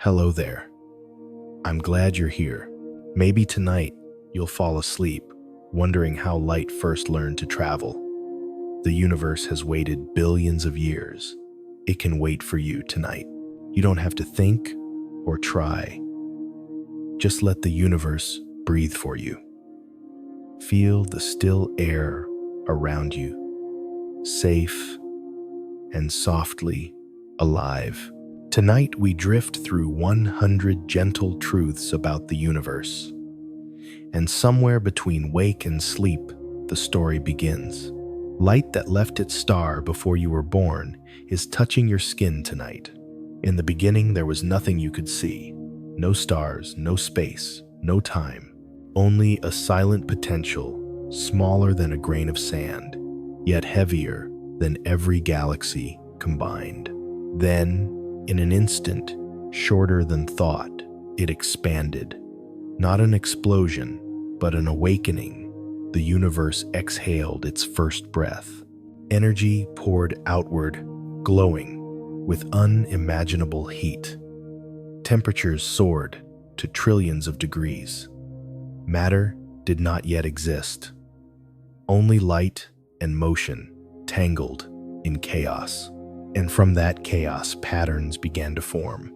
Hello there. I'm glad you're here. Maybe tonight you'll fall asleep, wondering how light first learned to travel. The universe has waited billions of years. It can wait for you tonight. You don't have to think or try. Just let the universe breathe for you. Feel the still air around you, safe and softly alive. Tonight we drift through 100 gentle truths about the universe. And somewhere between wake and sleep, the story begins. Light that left its star before you were born is touching your skin tonight. In the beginning, there was nothing you could see. No stars, no space, no time. Only a silent potential, smaller than a grain of sand, yet heavier than every galaxy combined. Then, in an instant, shorter than thought, it expanded. Not an explosion, but an awakening. The universe exhaled its first breath. Energy poured outward, glowing with unimaginable heat. Temperatures soared to trillions of degrees. Matter did not yet exist. Only light and motion tangled in chaos. And from that chaos, patterns began to form.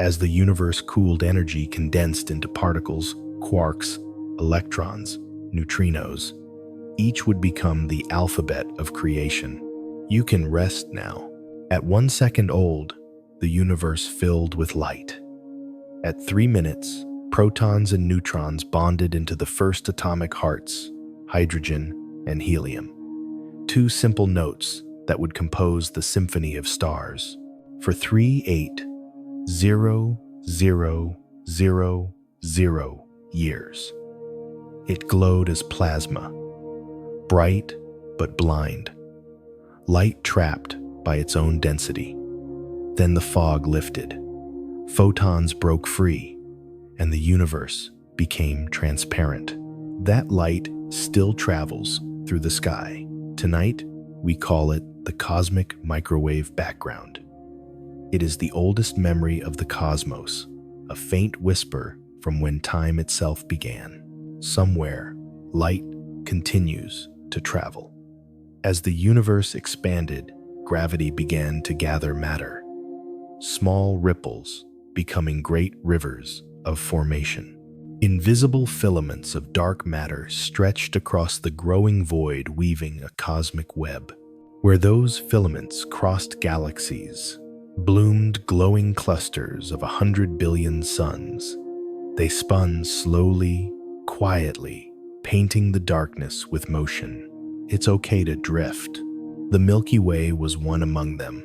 As the universe cooled, energy condensed into particles, quarks, electrons, neutrinos. Each would become the alphabet of creation. You can rest now. At 1 second old, the universe filled with light. At 3 minutes, protons and neutrons bonded into the first atomic hearts, hydrogen and helium. Two simple notes that would compose the symphony of stars. For 3,8,0,0,0,0 years, it glowed as plasma, bright but blind, light trapped by its own density. Then the fog lifted, photons broke free, and the universe became transparent. That light still travels through the sky. Tonight, we call it the cosmic microwave background. It is the oldest memory of the cosmos, a faint whisper from when time itself began. Somewhere, light continues to travel. As the universe expanded, gravity began to gather matter, small ripples becoming great rivers of formation. Invisible filaments of dark matter stretched across the growing void, weaving a cosmic web. Where those filaments crossed galaxies, bloomed glowing clusters of 100 billion suns. They spun slowly, quietly, painting the darkness with motion. It's okay to drift. The Milky Way was one among them,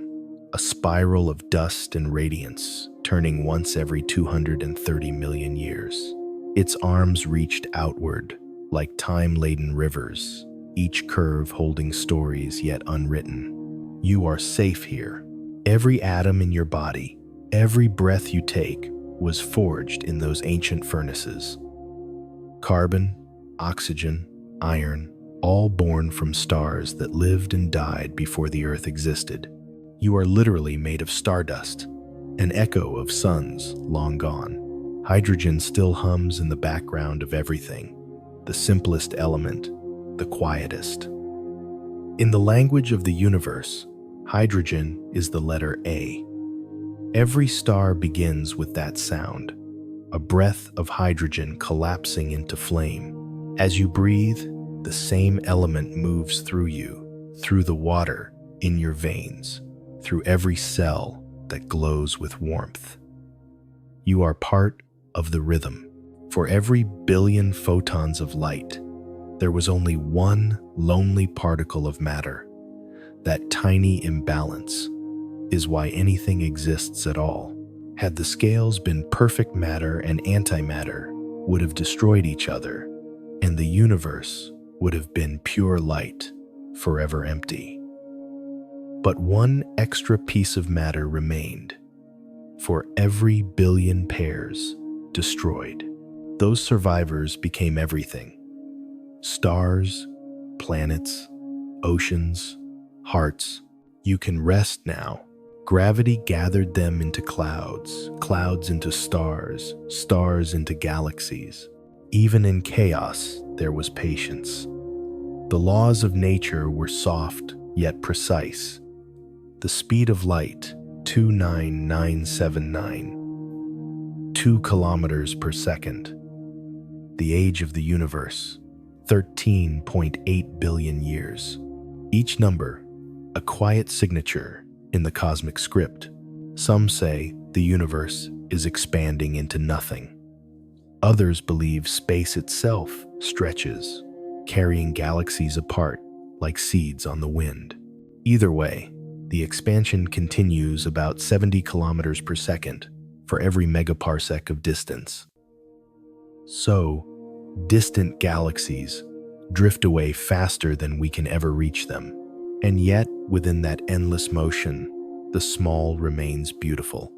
a spiral of dust and radiance, turning once every 230 million years. Its arms reached outward, like time-laden rivers, each curve holding stories yet unwritten. You are safe here. Every atom in your body, every breath you take, was forged in those ancient furnaces. Carbon, oxygen, iron, all born from stars that lived and died before the Earth existed. You are literally made of stardust, an echo of suns long gone. Hydrogen still hums in the background of everything, the simplest element, the quietest. In the language of the universe, hydrogen is the letter A. Every star begins with that sound, a breath of hydrogen collapsing into flame. As you breathe, the same element moves through you, through the water in your veins, through every cell that glows with warmth. You are part of the rhythm. For every billion photons of light, there was only one lonely particle of matter. That tiny imbalance is why anything exists at all. Had the scales been perfect, matter and antimatter would have destroyed each other, and the universe would have been pure light, forever empty. But one extra piece of matter remained. For every billion pairs destroyed, those survivors became everything. Stars, planets, oceans, hearts. You can rest now. Gravity gathered them into clouds, clouds into stars, stars into galaxies. Even in chaos, there was patience. The laws of nature were soft yet precise. The speed of light, 29979, 2 kilometers per second. The age of the universe, 13.8 billion years. Each number, a quiet signature in the cosmic script. Some say the universe is expanding into nothing. Others believe space itself stretches, carrying galaxies apart like seeds on the wind. Either way, the expansion continues about 70 kilometers per second for every megaparsec of distance. So, distant galaxies drift away faster than we can ever reach them. And yet, within that endless motion, the small remains beautiful.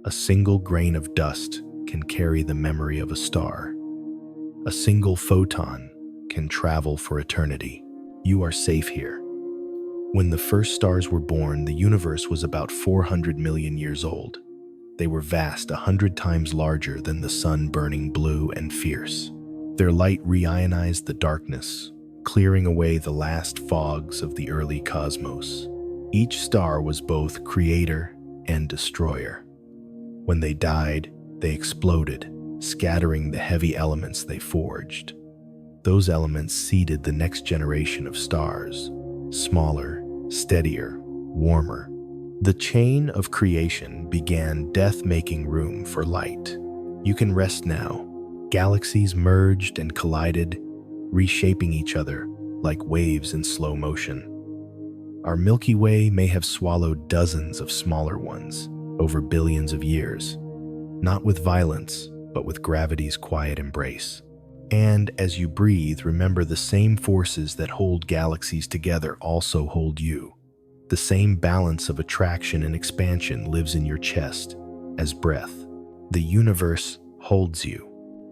A single grain of dust can carry the memory of a star. A single photon can travel for eternity. You are safe here. When the first stars were born, the universe was about 400 million years old. They were vast, 100 times larger than the sun, burning blue and fierce. Their light reionized the darkness, clearing away the last fogs of the early cosmos. Each star was both creator and destroyer. When they died, they exploded, scattering the heavy elements they forged. Those elements seeded the next generation of stars, smaller, steadier, warmer. The chain of creation began death, making room for light. You can rest now. Galaxies merged and collided, reshaping each other like waves in slow motion. Our Milky Way may have swallowed dozens of smaller ones over billions of years, not with violence, but with gravity's quiet embrace. And as you breathe, remember the same forces that hold galaxies together also hold you. The same balance of attraction and expansion lives in your chest as breath. The universe holds you.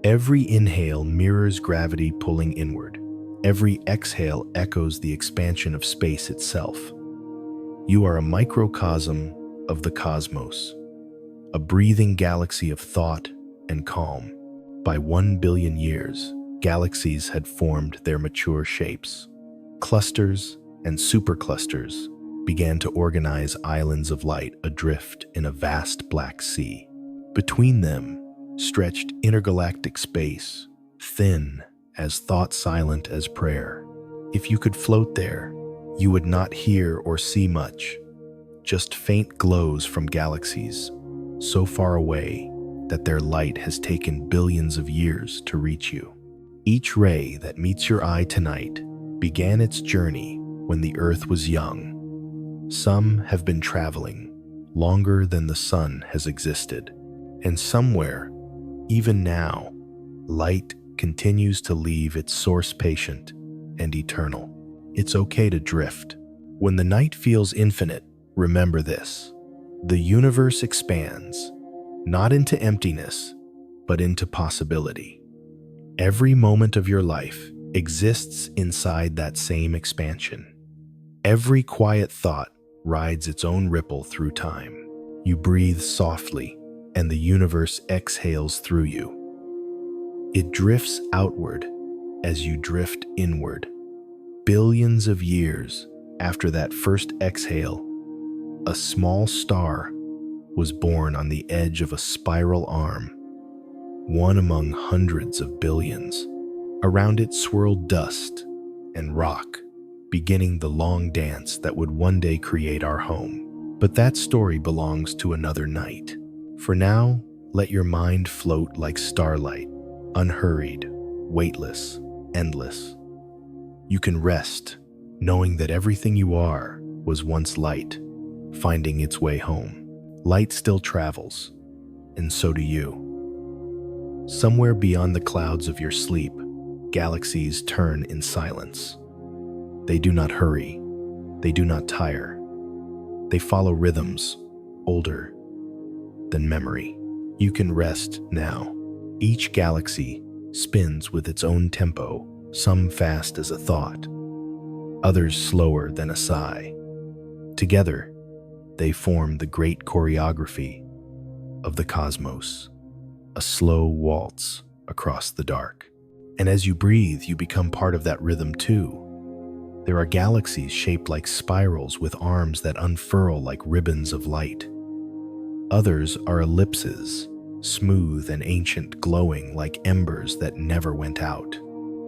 Every inhale mirrors gravity pulling inward. Every exhale echoes the expansion of space itself. You are a microcosm of the cosmos, a breathing galaxy of thought and calm. By 1 billion years, galaxies had formed their mature shapes. Clusters and superclusters began to organize islands of light adrift in a vast black sea. Between them stretched intergalactic space, thin as thought, silent as prayer. If you could float there, you would not hear or see much, just faint glows from galaxies so far away that their light has taken billions of years to reach you. Each ray that meets your eye tonight began its journey when the Earth was young. Some have been traveling longer than the sun has existed, and somewhere, even now, light continues to leave its source patient and eternal. It's okay to drift. When the night feels infinite, remember this: the universe expands, not into emptiness, but into possibility. Every moment of your life exists inside that same expansion. Every quiet thought rides its own ripple through time. You breathe softly, and the universe exhales through you. It drifts outward as you drift inward. Billions of years after that first exhale, a small star was born on the edge of a spiral arm, one among hundreds of billions. Around it swirled dust and rock, beginning the long dance that would one day create our home. But that story belongs to another night. For now, let your mind float like starlight, unhurried, weightless, endless. You can rest, knowing that everything you are was once light, finding its way home. Light still travels, and so do you. Somewhere beyond the clouds of your sleep, galaxies turn in silence. They do not hurry. They do not tire. They follow rhythms older than memory. You can rest now. Each galaxy spins with its own tempo, some fast as a thought, others slower than a sigh. Together, They form the great choreography of the cosmos, a slow waltz across the dark. And as you breathe, you become part of that rhythm too. There are galaxies shaped like spirals with arms that unfurl like ribbons of light. Others are ellipses, smooth and ancient, glowing like embers that never went out.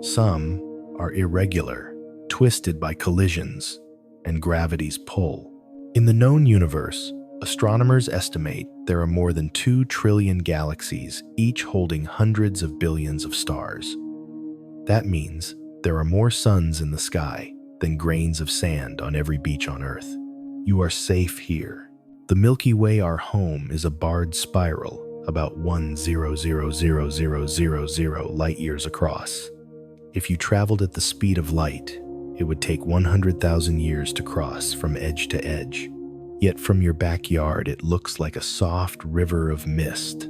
Some are irregular, twisted by collisions and gravity's pull. In the known universe, astronomers estimate there are more than 2 trillion galaxies, each holding hundreds of billions of stars. That means there are more suns in the sky than grains of sand on every beach on Earth. You are safe here. The Milky Way, our home, is a barred spiral about 1,000,000 light years across. If you traveled at the speed of light, it would take 100,000 years to cross from edge to edge. Yet from your backyard, it looks like a soft river of mist,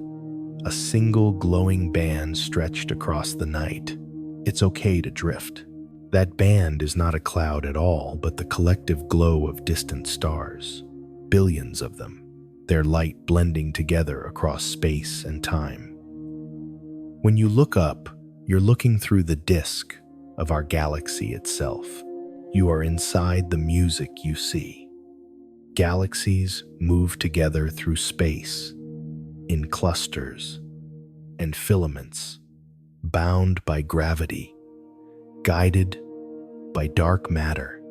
a single glowing band stretched across the night. It's okay to drift. That band is not a cloud at all, but the collective glow of distant stars. Billions of them, their light blending together across space and time. When you look up, you're looking through the disk of our galaxy itself. You are inside the music you see. Galaxies move together through space, in clusters and filaments, bound by gravity, guided by dark matter,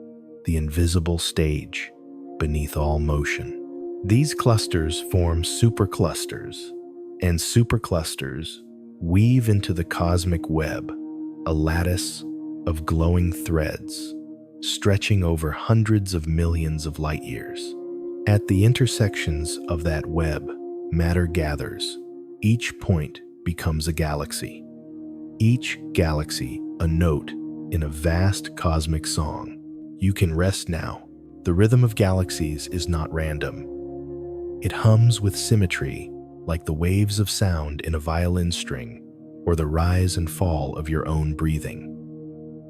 the invisible stage beneath all motion. These clusters form superclusters, and superclusters weave into the cosmic web, a lattice of glowing threads, stretching over hundreds of millions of light years. At the intersections of that web, matter gathers. Each point becomes a galaxy. Each galaxy a note in a vast cosmic song. You can rest now. The rhythm of galaxies is not random. It hums with symmetry, like the waves of sound in a violin string, or the rise and fall of your own breathing.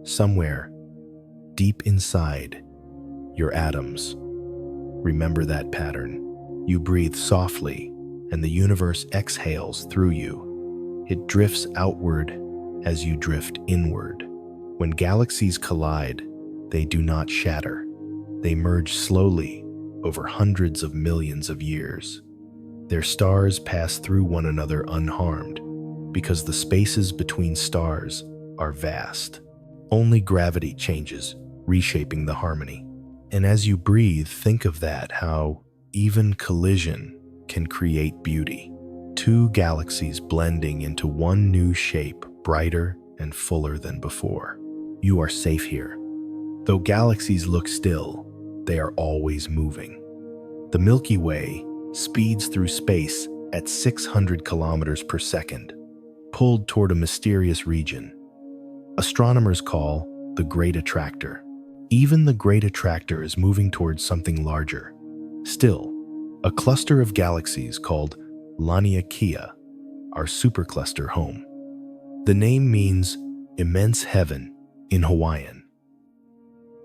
Somewhere, deep inside your atoms, remember that pattern. You breathe softly, and the universe exhales through you. It drifts outward as you drift inward. When galaxies collide, they do not shatter. They merge slowly over hundreds of millions of years. Their stars pass through one another unharmed because the spaces between stars are vast. Only gravity changes, reshaping the harmony. And as you breathe, think of that, how even collision can create beauty. 2 galaxies blending into one new shape, brighter and fuller than before. You are safe here. Though galaxies look still, they are always moving. The Milky Way speeds through space at 600 kilometers per second, pulled toward a mysterious region astronomers call the Great Attractor. Even the Great Attractor is moving towards something larger. Still, a cluster of galaxies called Laniakea, our supercluster home. The name means immense heaven in Hawaiian,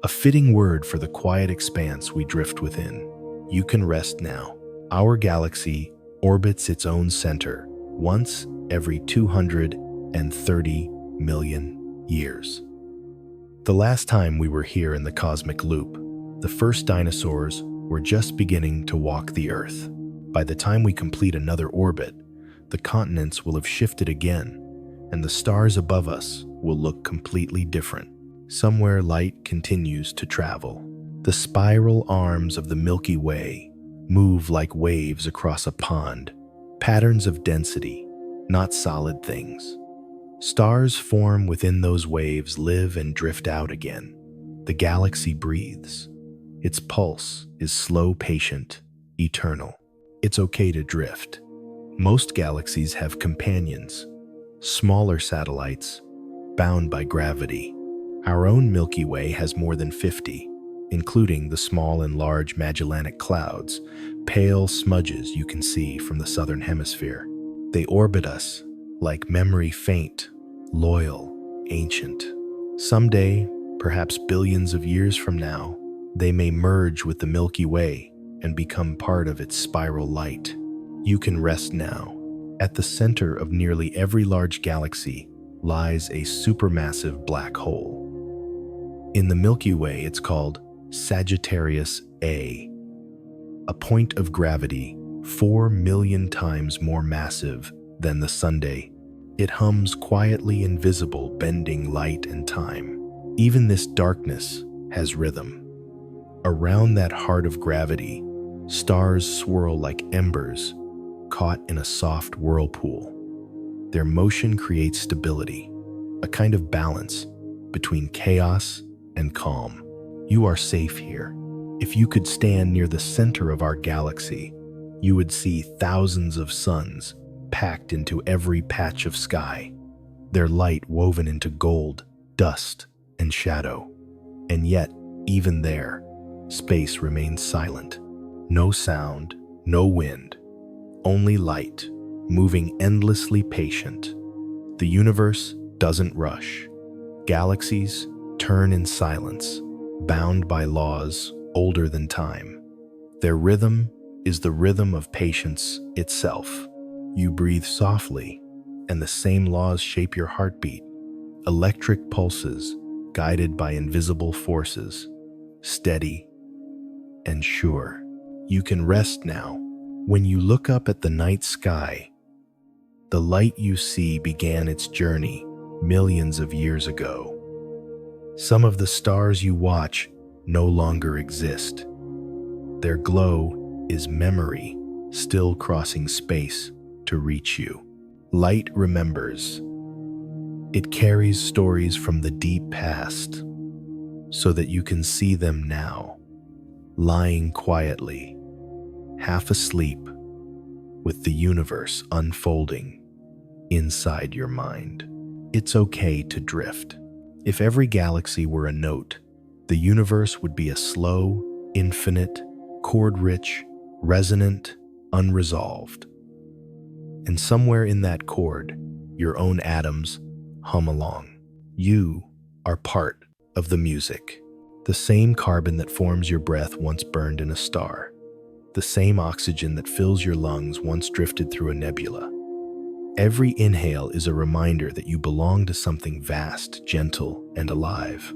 a fitting word for the quiet expanse we drift within. You can rest now. Our galaxy orbits its own center once every 230 million years. The last time we were here in the cosmic loop, the first dinosaurs were just beginning to walk the Earth. By the time we complete another orbit, the continents will have shifted again, and the stars above us will look completely different. Somewhere light continues to travel. The spiral arms of the Milky Way move like waves across a pond, patterns of density, not solid things. Stars form within those waves, live and drift out again. The galaxy breathes. Its pulse is slow, patient, eternal. It's okay to drift. Most galaxies have companions, smaller satellites, bound by gravity. Our own Milky Way has more than 50, including the small and large Magellanic Clouds, pale smudges you can see from the southern hemisphere. They orbit us like memory faint, loyal, ancient. Someday, perhaps billions of years from now, they may merge with the Milky Way, and become part of its spiral light. You can rest now. At the center of nearly every large galaxy lies a supermassive black hole. In the Milky Way, it's called Sagittarius A, a point of gravity 4 million times more massive than the Sunday. It hums quietly invisible, bending light and time. Even this darkness has rhythm. Around that heart of gravity, stars swirl like embers caught in a soft whirlpool. Their motion creates stability, a kind of balance between chaos and calm. You are safe here. If you could stand near the center of our galaxy, you would see thousands of suns packed into every patch of sky, their light woven into gold, dust, and shadow. And yet, even there, space remains silent. No sound, no wind, only light, moving endlessly patient. The universe doesn't rush. Galaxies turn in silence, bound by laws older than time. Their rhythm is the rhythm of patience itself. You breathe softly, and the same laws shape your heartbeat. Electric pulses, guided by invisible forces, steady and sure. You can rest now. When you look up at the night sky, the light you see began its journey millions of years ago. Some of the stars you watch no longer exist. Their glow is memory, still crossing space to reach you. Light remembers. It carries stories from the deep past so that you can see them now, lying quietly, half asleep, with the universe unfolding inside your mind. It's okay to drift. If every galaxy were a note, the universe would be a slow, infinite, chord-rich, resonant, unresolved. And somewhere in that chord, your own atoms hum along. You are part of the music. The same carbon that forms your breath once burned in a star. The same oxygen that fills your lungs once drifted through a nebula. Every inhale is a reminder that you belong to something vast, gentle, and alive.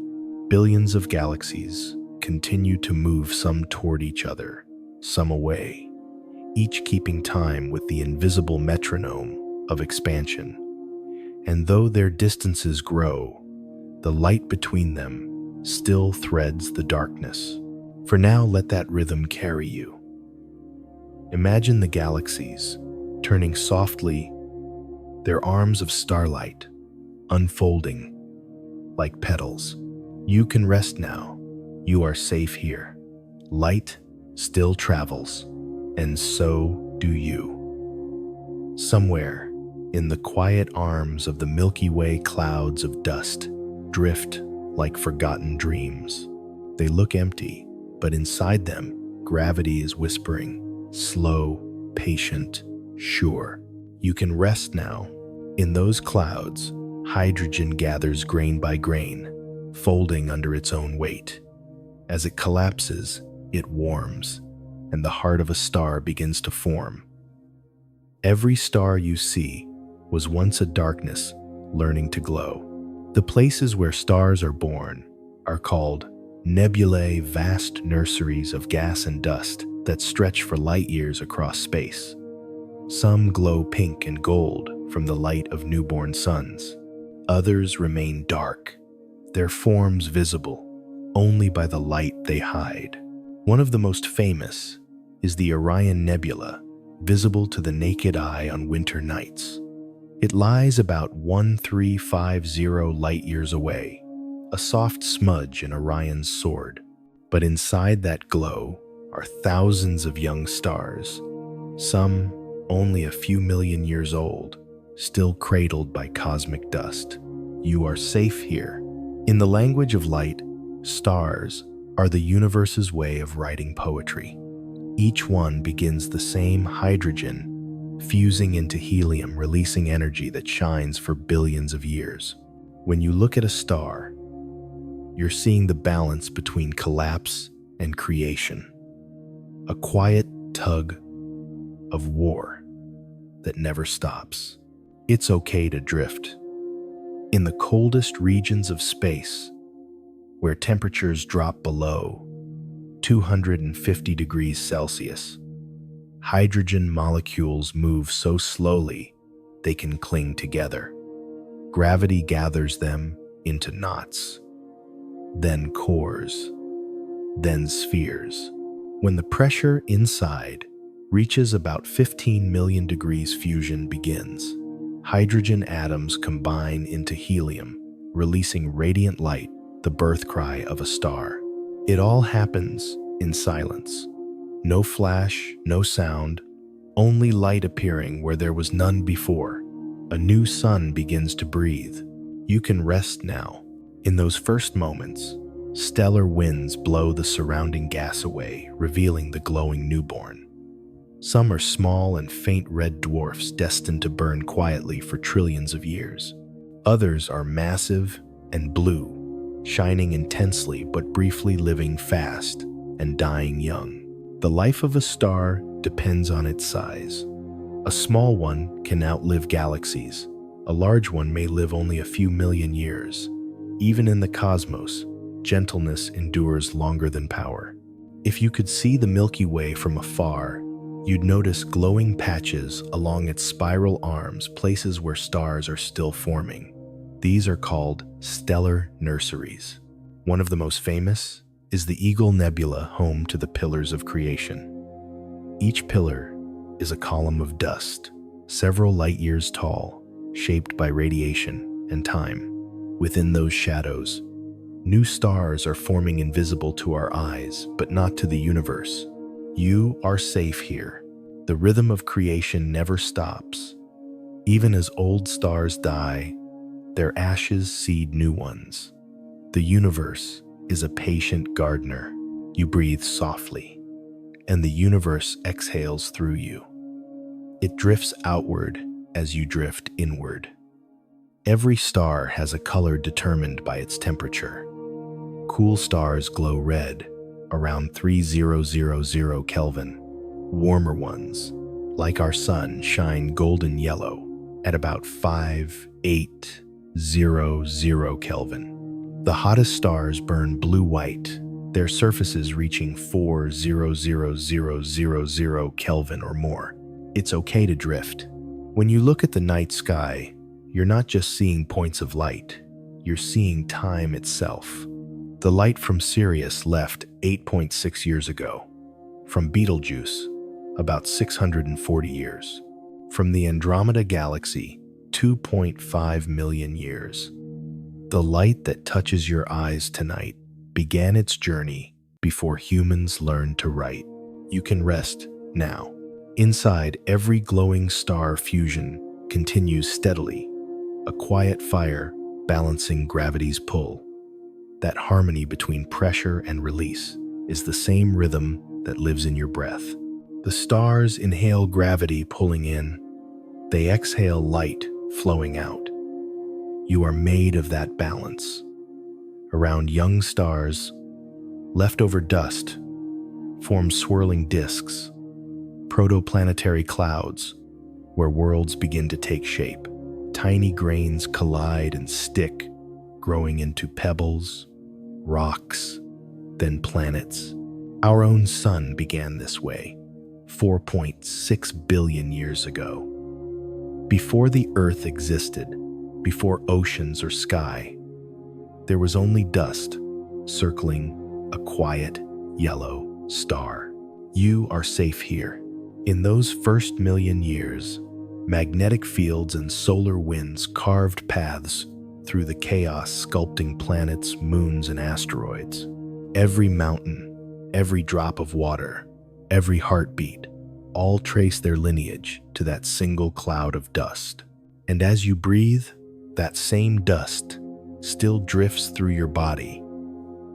Billions of galaxies continue to move, some toward each other, some away, each keeping time with the invisible metronome of expansion. And though their distances grow, the light between them still threads the darkness. For now, let that rhythm carry you. Imagine the galaxies turning softly, their arms of starlight unfolding like petals. You can rest now. You are safe here. Light still travels, and so do you. Somewhere in the quiet arms of the Milky Way, clouds of dust drift like forgotten dreams. They look empty, but inside them, gravity is whispering, slow, patient, sure. You can rest now. In those clouds, hydrogen gathers grain by grain, folding under its own weight. As it collapses, it warms, and the heart of a star begins to form. Every star you see was once a darkness learning to glow. The places where stars are born are called nebulae, vast nurseries of gas and dust that stretch for light years across space. Some glow pink and gold from the light of newborn suns. Others remain dark, their forms visible only by the light they hide. One of the most famous is the Orion Nebula, visible to the naked eye on winter nights. It lies about 1350 light-years away, a soft smudge in Orion's sword. But inside that glow are thousands of young stars, some only a few million years old, still cradled by cosmic dust. You are safe here. In the language of light, stars are the universe's way of writing poetry. Each one begins the same hydrogen, fusing into helium, releasing energy that shines for billions of years. When you look at a star, you're seeing the balance between collapse and creation. a quiet tug of war that never stops. It's okay to drift. In the coldest regions of space, where temperatures drop below 250 degrees Celsius, hydrogen molecules move so slowly they can cling together. Gravity gathers them into knots, then cores, then spheres. When the pressure inside reaches about 15 million degrees, fusion begins. Hydrogen atoms combine into helium, releasing radiant light, the birth cry of a star. It all happens in silence. No flash, no sound, only light appearing where there was none before. A new sun begins to breathe. You can rest now. In those first moments, stellar winds blow the surrounding gas away, revealing the glowing newborn. Some are small and faint red dwarfs destined to burn quietly for trillions of years. Others are massive and blue, shining intensely but briefly, living fast and dying young. The life of a star depends on its size. A small one can outlive galaxies. A large one may live only a few million years. Even in the cosmos, gentleness endures longer than power. If you could see the Milky Way from afar, you'd notice glowing patches along its spiral arms, places where stars are still forming. These are called stellar nurseries. One of the most famous is the Eagle Nebula, home to the pillars of creation. Each pillar is a column of dust, several light years tall, shaped by radiation and time. Within those shadows, new stars are forming, invisible to our eyes, but not to the universe. You are safe here. The rhythm of creation never stops. Even as old stars die, their ashes seed new ones. The universe is a patient gardener. You breathe softly, and the universe exhales through you. It drifts outward as you drift inward. Every star has a color determined by its temperature. Cool stars glow red around 3000 Kelvin. Warmer ones, like our sun, shine golden yellow at about 5800 Kelvin. The hottest stars burn blue-white, their surfaces reaching 40000 Kelvin or more. It's okay to drift. When you look at the night sky, you're not just seeing points of light, you're seeing time itself. The light from Sirius left 8.6 years ago. From Betelgeuse, about 640 years. From the Andromeda Galaxy, 2.5 million years. The light that touches your eyes tonight began its journey before humans learned to write. You can rest now. Inside every glowing star, fusion continues steadily, a quiet fire balancing gravity's pull. That harmony between pressure and release is the same rhythm that lives in your breath. The stars inhale gravity pulling in. They exhale light flowing out. You are made of that balance. Around young stars, leftover dust forms swirling disks, protoplanetary clouds where worlds begin to take shape. Tiny grains collide and stick, growing into pebbles, rocks, then planets. Our own sun began this way, 4.6 billion years ago. Before the Earth existed, before oceans or sky, there was only dust circling a quiet yellow star. You are safe here. In those first million years, magnetic fields and solar winds carved paths through the chaos, sculpting planets, moons, and asteroids. Every mountain, every drop of water, every heartbeat, all trace their lineage to that single cloud of dust. And as you breathe, that same dust still drifts through your body,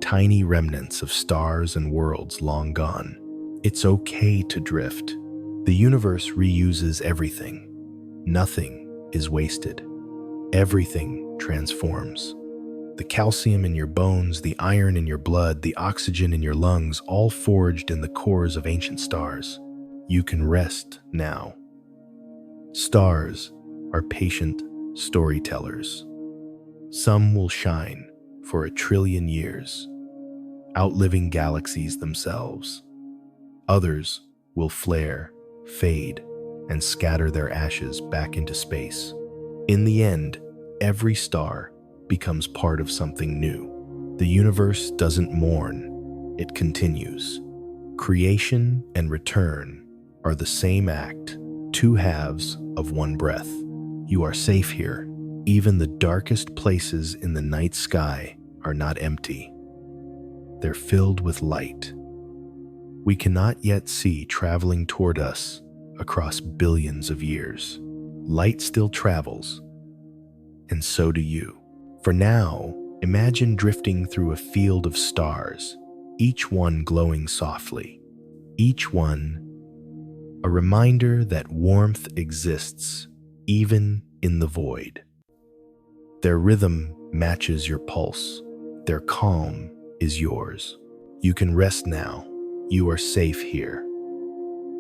tiny remnants of stars and worlds long gone. It's okay to drift. The universe reuses everything. Nothing is wasted. Everything transforms. The calcium in your bones, the iron in your blood, the oxygen in your lungs, all forged in the cores of ancient stars. You can rest now. Stars are patient storytellers. Some will shine for 1 trillion years, outliving galaxies themselves. Others will flare, fade, and scatter their ashes back into space. In the end, every star becomes part of something new. The universe doesn't mourn, it continues. Creation and return are the same act, two halves of one breath. You are safe here. Even the darkest places in the night sky are not empty. They're filled with light. We cannot yet see traveling toward us across billions of years. Light still travels, and so do you. For now, imagine drifting through a field of stars, each one glowing softly. Each one a reminder that warmth exists even in the void. Their rhythm matches your pulse. Their calm is yours. You can rest now. You are safe here.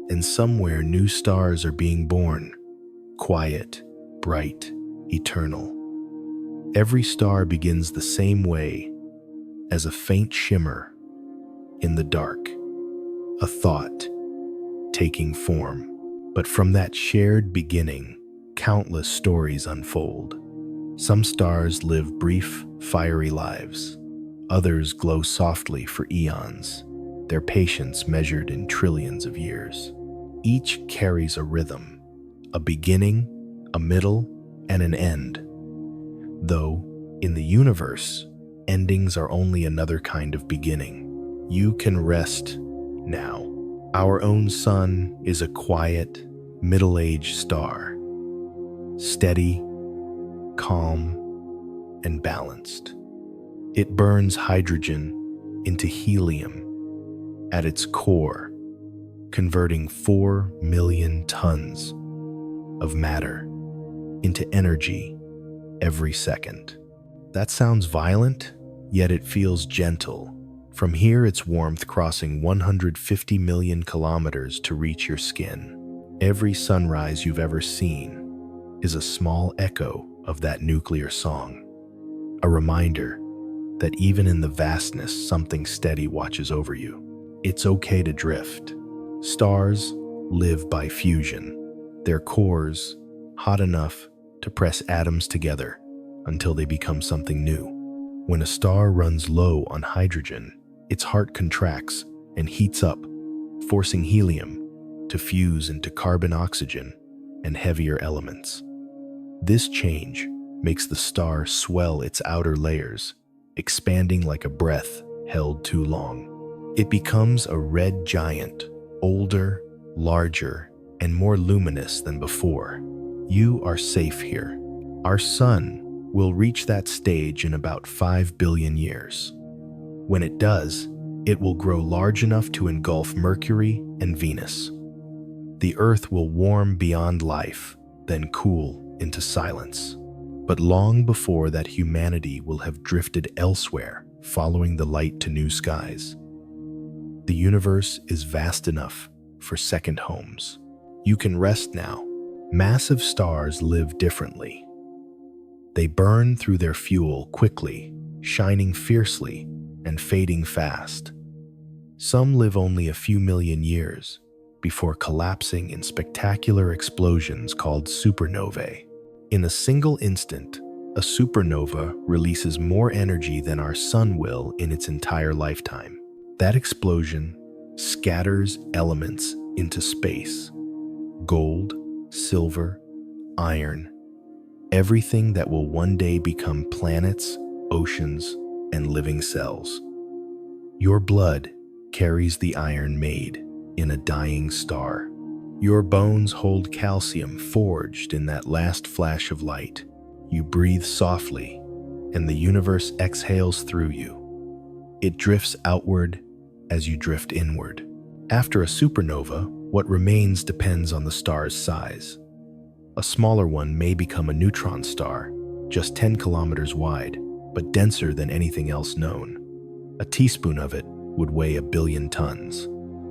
And somewhere new stars are being born. Quiet, bright, eternal. Every star begins the same way, as a faint shimmer in the dark. A thought taking form. But from that shared beginning, countless stories unfold. Some stars live brief, fiery lives. Others glow softly for eons, their patience measured in trillions of years. Each carries a rhythm, a beginning, a middle, and an end. Though, in the universe, endings are only another kind of beginning. You can rest now. Our own sun is a quiet, middle-aged star, steady, calm, and balanced. It burns hydrogen into helium at its core, converting 4 million tons of matter into energy every second. That sounds violent, yet it feels gentle. From here, its warmth crossing 150 million kilometers to reach your skin. Every sunrise you've ever seen is a small echo of that nuclear song, a reminder that even in the vastness, something steady watches over you. It's okay to drift. Stars live by fusion, their cores hot enough to press atoms together until they become something new. When a star runs low on hydrogen, its heart contracts and heats up, forcing helium to fuse into carbon, oxygen, and heavier elements. This change makes the star swell its outer layers, expanding like a breath held too long. It becomes a red giant, older, larger, and more luminous than before. You are safe here. Our sun will reach that stage in about 5 billion years. When it does, it will grow large enough to engulf Mercury and Venus. The Earth will warm beyond life, then cool into silence. But long before that, humanity will have drifted elsewhere, following the light to new skies. The universe is vast enough for second homes. You can rest now. Massive stars live differently. They burn through their fuel quickly, shining fiercely and fading fast. Some live only a few million years before collapsing in spectacular explosions called supernovae. In a single instant, a supernova releases more energy than our sun will in its entire lifetime. That explosion scatters elements into space: gold, silver, iron, everything that will one day become planets, oceans, and living cells. Your blood carries the iron made in a dying star. Your bones hold calcium forged in that last flash of light. You breathe softly, and the universe exhales through you. It drifts outward as you drift inward. After a supernova, what remains depends on the star's size. A smaller one may become a neutron star, just 10 kilometers wide, but denser than anything else known. A teaspoon of it would weigh 1 billion tons.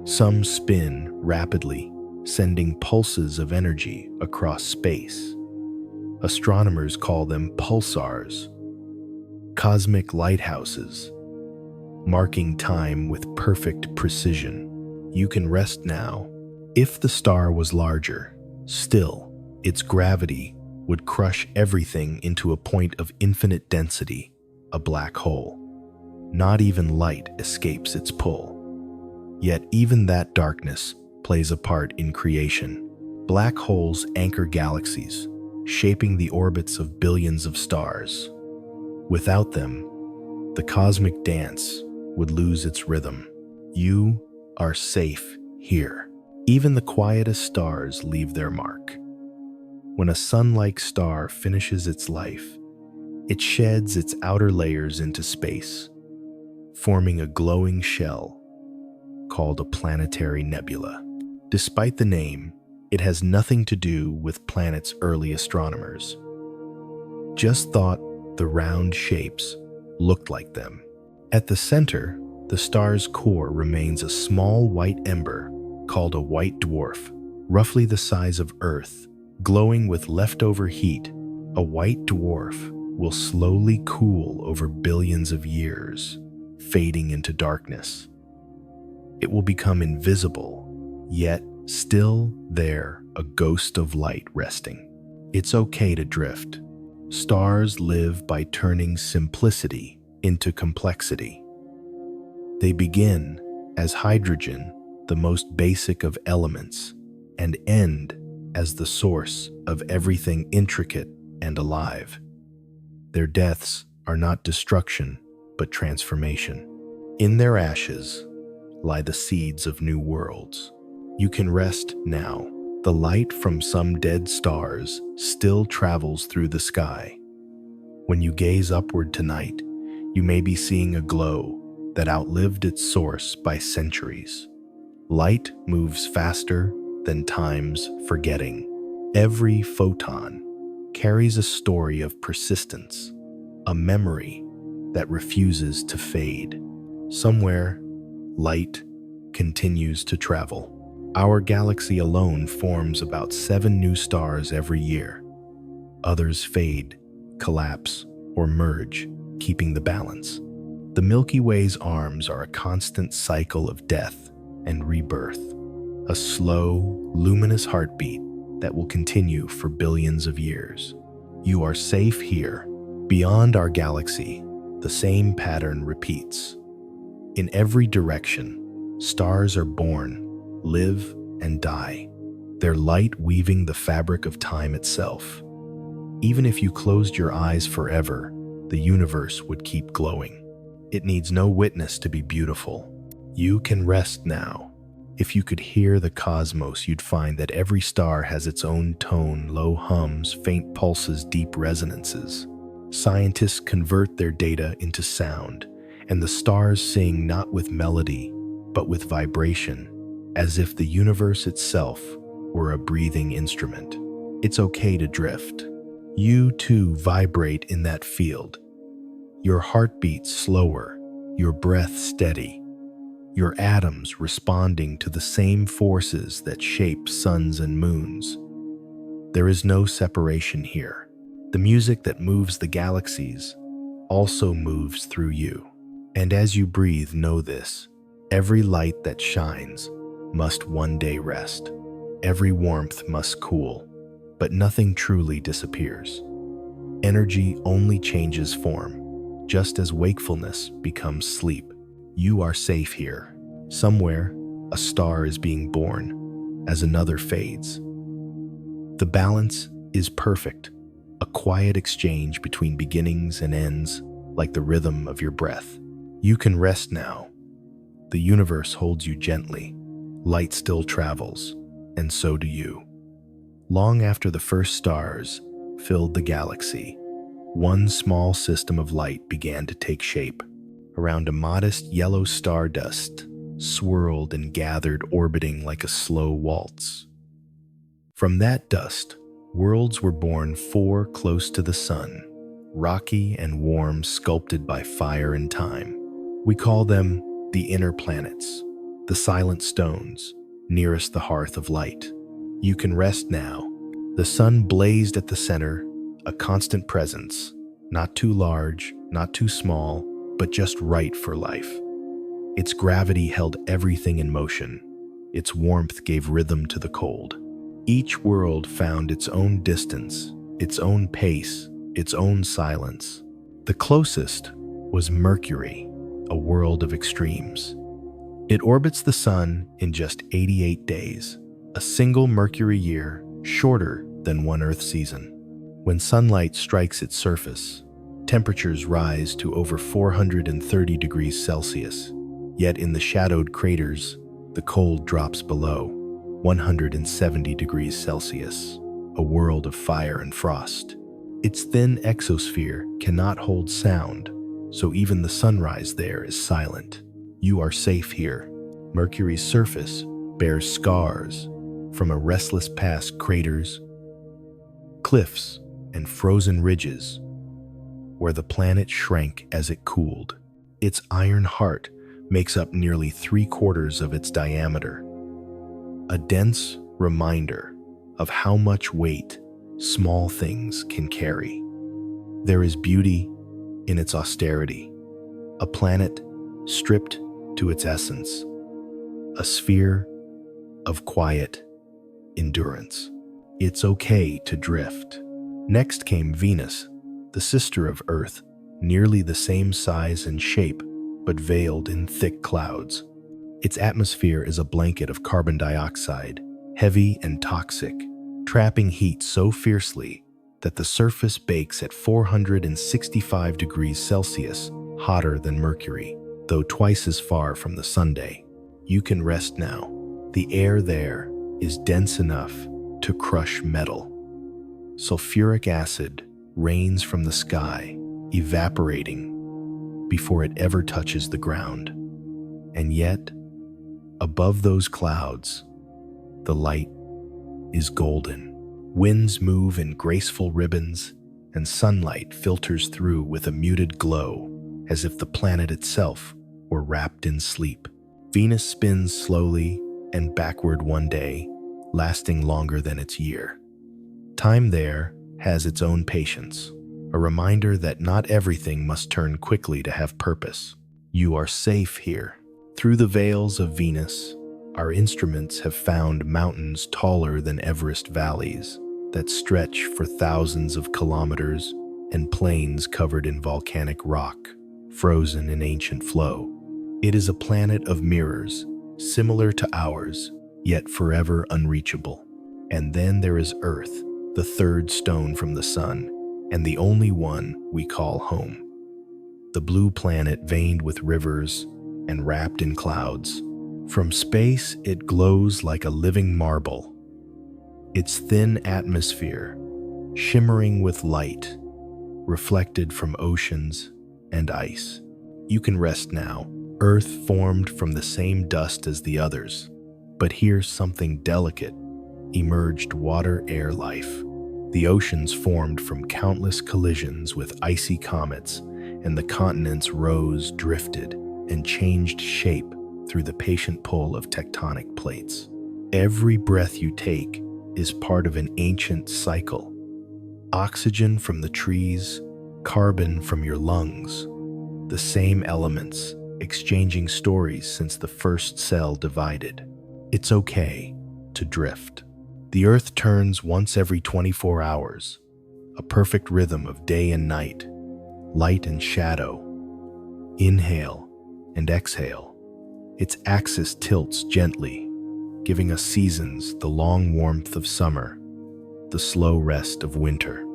Some spin rapidly, sending pulses of energy across space. Astronomers call them pulsars, cosmic lighthouses, marking time with perfect precision. You can rest now. If the star was larger, still, its gravity would crush everything into a point of infinite density, a black hole. Not even light escapes its pull. Yet even that darkness plays a part in creation. Black holes anchor galaxies, shaping the orbits of billions of stars. Without them, the cosmic dance would lose its rhythm. You are safe here. Even the quietest stars leave their mark. When a sun-like star finishes its life, it sheds its outer layers into space, forming a glowing shell called a planetary nebula. Despite the name, it has nothing to do with planets early astronomers. Just thought the round shapes looked like them. At the center, the star's core remains a small white ember called a white dwarf, roughly the size of Earth, glowing with leftover heat. A white dwarf will slowly cool over billions of years, fading into darkness. It will become invisible, yet still there, a ghost of light resting. It's okay to drift. Stars live by turning simplicity into complexity. They begin as hydrogen, the most basic of elements, and end as the source of everything intricate and alive. Their deaths are not destruction, but transformation. In their ashes lie the seeds of new worlds. You can rest now. The light from some dead stars still travels through the sky. When you gaze upward tonight, you may be seeing a glow that outlived its source by centuries. Light moves faster than time's forgetting. Every photon carries a story of persistence, a memory that refuses to fade. Somewhere, light continues to travel. Our galaxy alone forms about 7 new stars every year. Others fade, collapse, or merge, keeping the balance. The Milky Way's arms are a constant cycle of death and rebirth, a slow, luminous heartbeat that will continue for billions of years. You are safe here. Beyond our galaxy, the same pattern repeats. In every direction, stars are born, live, and die, their light weaving the fabric of time itself. Even if you closed your eyes forever, the universe would keep glowing. It needs no witness to be beautiful. You can rest now. If you could hear the cosmos, you'd find that every star has its own tone, low hums, faint pulses, deep resonances. Scientists convert their data into sound, and the stars sing not with melody, but with vibration, as if the universe itself were a breathing instrument. It's okay to drift. You too vibrate in that field. Your heartbeat slower, your breath steady, your atoms responding to the same forces that shape suns and moons. There is no separation here. The music that moves the galaxies also moves through you. And as you breathe, know this: every light that shines must one day rest. Every warmth must cool, but nothing truly disappears. Energy only changes form, just as wakefulness becomes sleep. You are safe here. Somewhere, a star is being born as another fades. The balance is perfect, a quiet exchange between beginnings and ends, like the rhythm of your breath. You can rest now. The universe holds you gently. Light still travels, and so do you. Long after the first stars filled the galaxy, one small system of light began to take shape. Around a modest yellow stardust swirled and gathered, orbiting like a slow waltz. From that dust, worlds were born, 4 close to the sun, rocky and warm, sculpted by fire and time. We call them the inner planets, the silent stones, nearest the hearth of light. You can rest now. The sun blazed at the center, a constant presence, not too large, not too small, but just right for life. Its gravity held everything in motion. Its warmth gave rhythm to the cold. Each world found its own distance, its own pace, its own silence. The closest was Mercury, a world of extremes. It orbits the sun in just 88 days, a single Mercury year shorter than one Earth season. When sunlight strikes its surface, temperatures rise to over 430 degrees Celsius, yet in the shadowed craters, the cold drops below 170 degrees Celsius, a world of fire and frost. Its thin exosphere cannot hold sound, so even the sunrise there is silent. You are safe here. Mercury's surface bears scars from a restless past, craters, cliffs, and frozen ridges where the planet shrank as it cooled. Its iron heart makes up nearly 3/4 of its diameter, a dense reminder of how much weight small things can carry. There is beauty in its austerity, a planet stripped to its essence, a sphere of quiet endurance. It's okay to drift. Next came Venus, the sister of Earth, nearly the same size and shape, but veiled in thick clouds. Its atmosphere is a blanket of carbon dioxide, heavy and toxic, trapping heat so fiercely that the surface bakes at 465 degrees Celsius, hotter than Mercury, though twice as far from the sunday. You can rest now. The air there is dense enough to crush metal. Sulfuric acid rains from the sky, evaporating before it ever touches the ground. And yet, above those clouds, the light is golden. Winds move in graceful ribbons, and sunlight filters through with a muted glow, as if the planet itself were wrapped in sleep. Venus spins slowly and backward one day, lasting longer than its year. Time there has its own patience, a reminder that not everything must turn quickly to have purpose. You are safe here. Through the veils of Venus, our instruments have found mountains taller than Everest valleys that stretch for thousands of kilometers and plains covered in volcanic rock, frozen in ancient flow. It is a planet of mirrors, similar to ours, yet forever unreachable. And then there is Earth, the third stone from the sun, and the only one we call home. The blue planet veined with rivers and wrapped in clouds. From space, it glows like a living marble, its thin atmosphere shimmering with light, reflected from oceans and ice. You can rest now. Earth formed from the same dust as the others, but here something delicate emerged: water, air, life. The oceans formed from countless collisions with icy comets, and the continents rose, drifted, and changed shape through the patient pull of tectonic plates. Every breath you take is part of an ancient cycle. Oxygen from the trees, carbon from your lungs, the same elements exchanging stories since the first cell divided. It's okay to drift. The Earth turns once every 24 hours, a perfect rhythm of day and night, light and shadow, inhale and exhale. Its axis tilts gently, giving us seasons: the long warmth of summer, the slow rest of winter.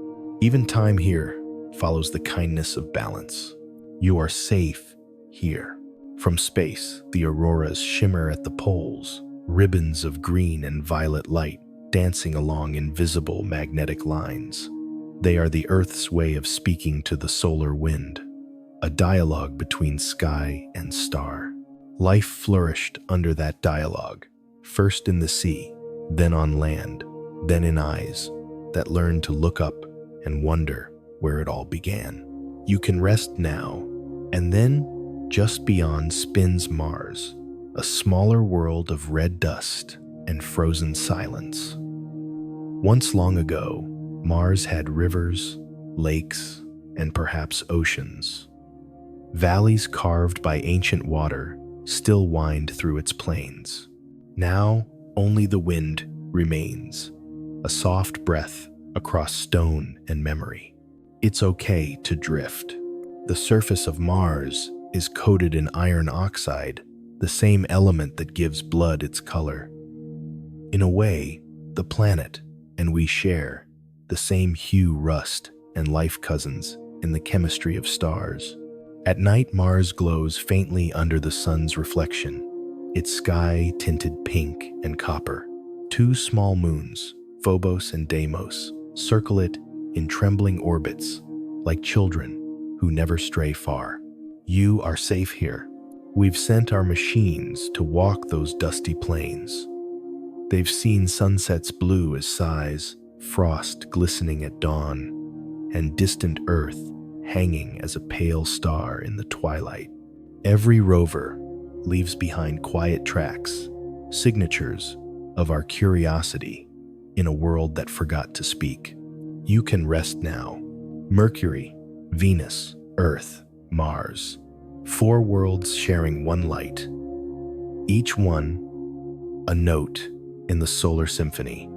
Even time here follows the kindness of balance. You are safe here. From space, the auroras shimmer at the poles, ribbons of green and violet light dancing along invisible magnetic lines. They are the Earth's way of speaking to the solar wind, a dialogue between sky and star. Life flourished under that dialogue, first in the sea, then on land, then in eyes that learned to look up and wonder where it all began. You can rest now, and then, just beyond spins Mars, a smaller world of red dust and frozen silence. Once long ago, Mars had rivers, lakes, and perhaps oceans. Valleys carved by ancient water still wind through its plains. Now, only the wind remains, a soft breath across stone and memory. It's okay to drift. The surface of Mars is coated in iron oxide, the same element that gives blood its color. In a way, the planet and we share the same hue, rust, and life cousins in the chemistry of stars. At night, Mars glows faintly under the sun's reflection, its sky tinted pink and copper. Two small moons, Phobos and Deimos, circle it in trembling orbits, like children who never stray far. You are safe here. We've sent our machines to walk those dusty plains. They've seen sunsets blue as sighs, frost glistening at dawn, and distant Earth hanging as a pale star in the twilight. Every rover leaves behind quiet tracks, signatures of our curiosity in a world that forgot to speak. You can rest now. Mercury, Venus, Earth, Mars. 4 worlds sharing one light. Each one a note in the solar symphony.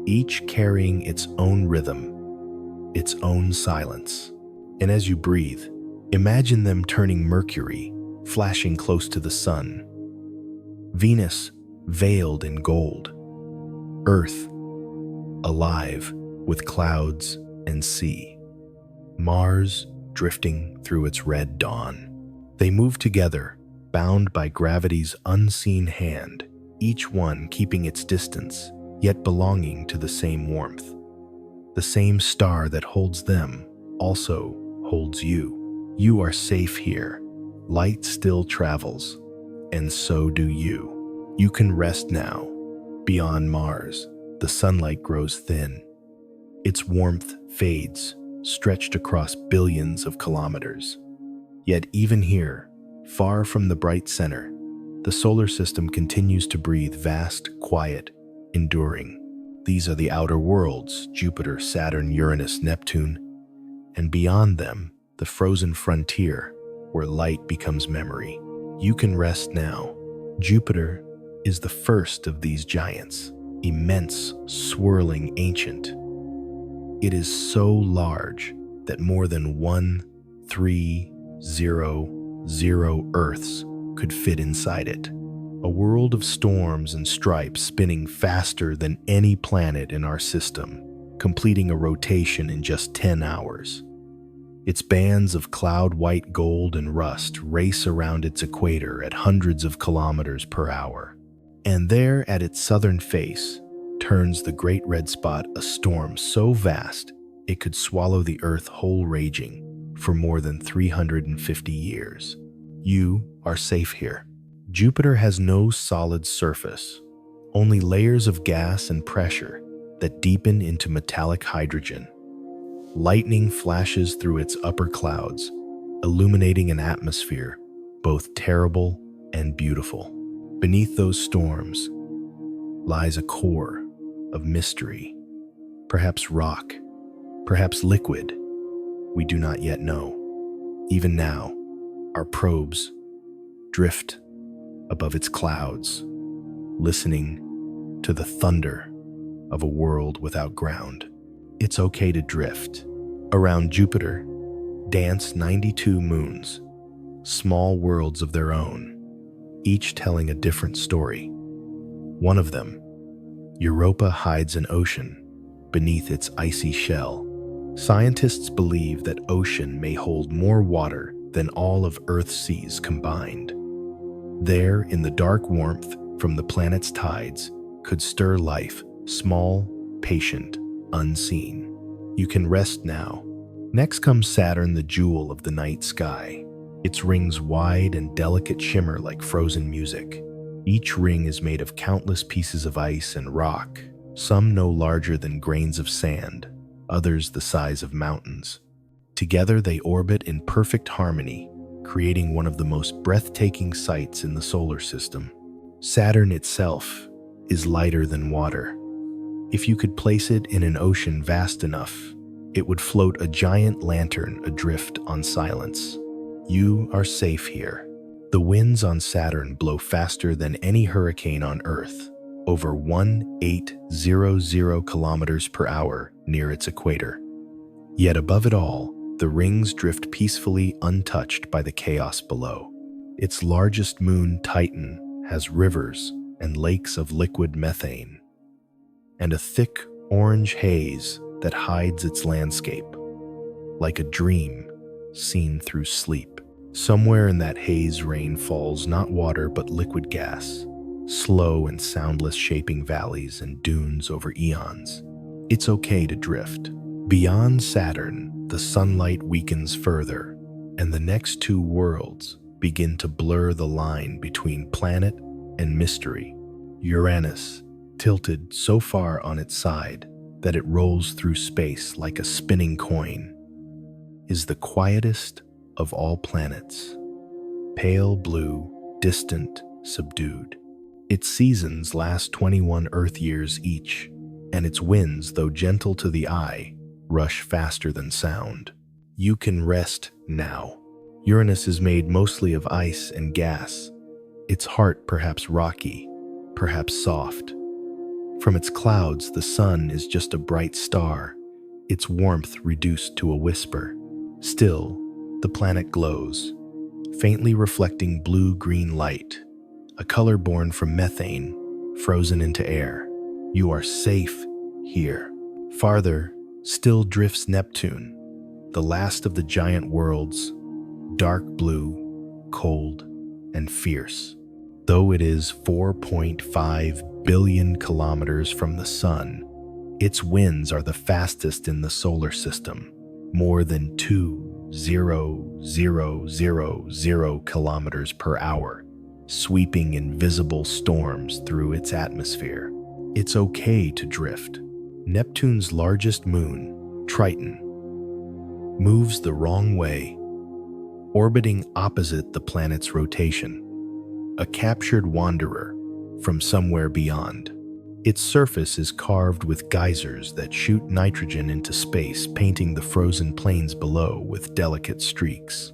Each carrying its own rhythm, its own silence. And as you breathe, imagine them turning Mercury, flashing close to the sun. Venus, veiled in gold. Earth, alive with clouds and sea. Mars, drifting through its red dawn. They move together, bound by gravity's unseen hand, each one keeping its distance, yet belonging to the same warmth. The same star that holds them also holds you. You are safe here. Light still travels, and so do you. You can rest now. Beyond Mars, the sunlight grows thin. Its warmth fades, stretched across billions of kilometers. Yet even here, far from the bright center, the solar system continues to breathe vast, quiet, enduring. These are the outer worlds, Jupiter, Saturn, Uranus, Neptune, and beyond them, the frozen frontier, where light becomes memory. You can rest now. Jupiter is the first of these giants, immense, swirling, ancient. It is so large that more than 1,300 Earths could fit inside it. A world of storms and stripes spinning faster than any planet in our system, completing a rotation in just 10 hours. Its bands of cloud-white gold and rust race around its equator at hundreds of kilometers per hour. And there at its southern face turns the Great Red Spot, a storm so vast it could swallow the Earth whole, raging for more than 350 years. You are safe here. Jupiter has no solid surface, only layers of gas and pressure that deepen into metallic hydrogen. Lightning flashes through its upper clouds, illuminating an atmosphere both terrible and beautiful. Beneath those storms lies a core of mystery, perhaps rock, perhaps liquid. We do not yet know. Even now, our probes drift above its clouds, listening to the thunder of a world without ground. It's okay to drift. Around Jupiter dance 92 moons, small worlds of their own, each telling a different story. One of them, Europa, hides an ocean beneath its icy shell. Scientists believe that ocean may hold more water than all of Earth's seas combined. There, in the dark warmth from the planet's tides, could stir life, small, patient, unseen. You can rest now. Next comes Saturn, the jewel of the night sky. Its rings wide and delicate shimmer like frozen music. Each ring is made of countless pieces of ice and rock, some no larger than grains of sand, others the size of mountains. Together, they orbit in perfect harmony, creating one of the most breathtaking sights in the solar system. Saturn itself is lighter than water. If you could place it in an ocean vast enough, it would float a giant lantern adrift on silence. You are safe here. The winds on Saturn blow faster than any hurricane on Earth, over 1800 kilometers per hour near its equator. Yet above it all, the rings drift peacefully untouched by the chaos below. Its largest moon, Titan, has rivers and lakes of liquid methane, and a thick orange haze that hides its landscape, like a dream seen through sleep. Somewhere in that haze, rain falls, not water but liquid gas, slow and soundless, shaping valleys and dunes over eons. It's okay to drift. Beyond Saturn, the sunlight weakens further, and the next two worlds begin to blur the line between planet and mystery. Uranus, tilted so far on its side that it rolls through space like a spinning coin, is the quietest of all planets. Pale blue, distant, subdued. Its seasons last 21 Earth years each, and its winds, though gentle to the eye, rush faster than sound. You can rest now. Uranus is made mostly of ice and gas, its heart perhaps rocky, perhaps soft. From its clouds, the sun is just a bright star, its warmth reduced to a whisper. Still, the planet glows, faintly reflecting blue-green light, a color born from methane, frozen into air. You are safe here. Farther still drifts Neptune, the last of the giant worlds, dark blue, cold, and fierce. Though it is 4.5 billion kilometers from the sun, its winds are the fastest in the solar system, more than 2,000 kilometers per hour, sweeping invisible storms through its atmosphere. It's okay to drift. Neptune's largest moon, Triton, moves the wrong way, orbiting opposite the planet's rotation, a captured wanderer from somewhere beyond. Its surface is carved with geysers that shoot nitrogen into space, painting the frozen plains below with delicate streaks.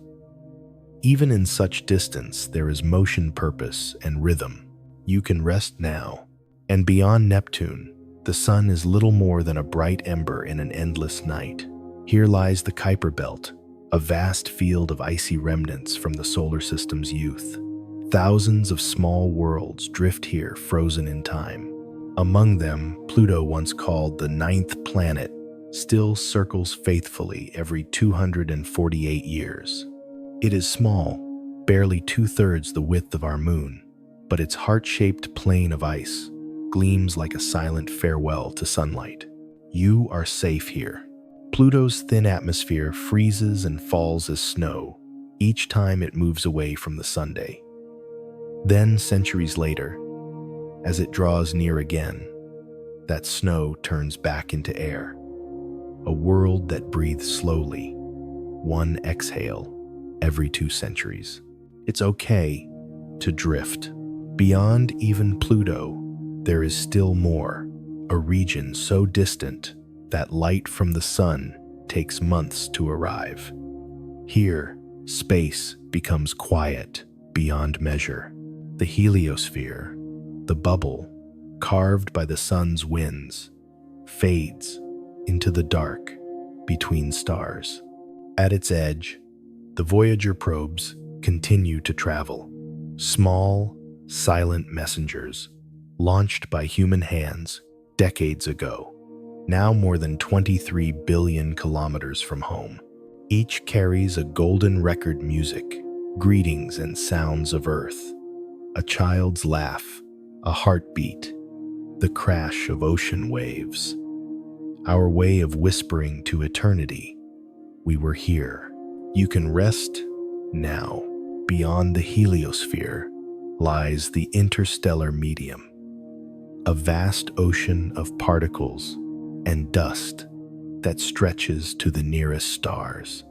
Even in such distance, there is motion, purpose, and rhythm. You can rest now. And beyond Neptune, the sun is little more than a bright ember in an endless night. Here lies the Kuiper Belt, a vast field of icy remnants from the solar system's youth. Thousands of small worlds drift here, frozen in time. Among them, Pluto, once called the ninth planet, still circles faithfully every 248 years. It is small, barely 2/3 the width of our moon, but its heart-shaped plain of ice gleams like a silent farewell to sunlight. You are safe here. Pluto's thin atmosphere freezes and falls as snow each time it moves away from the Sunday. Then, centuries later, as it draws near again, that snow turns back into air, a world that breathes slowly, one exhale every 2 centuries. It's okay to drift. Beyond even Pluto, there is still more, a region so distant that light from the sun takes months to arrive. Here, space becomes quiet beyond measure. The heliosphere, the bubble carved by the sun's winds, fades into the dark between stars. At its edge, the Voyager probes continue to travel, small, silent messengers launched by human hands decades ago, now more than 23 billion kilometers from home. Each carries a golden record music, greetings and sounds of Earth, a child's laugh, a heartbeat, the crash of ocean waves. Our way of whispering to eternity, we were here. You can rest now. Beyond the heliosphere lies the interstellar medium, a vast ocean of particles and dust that stretches to the nearest stars.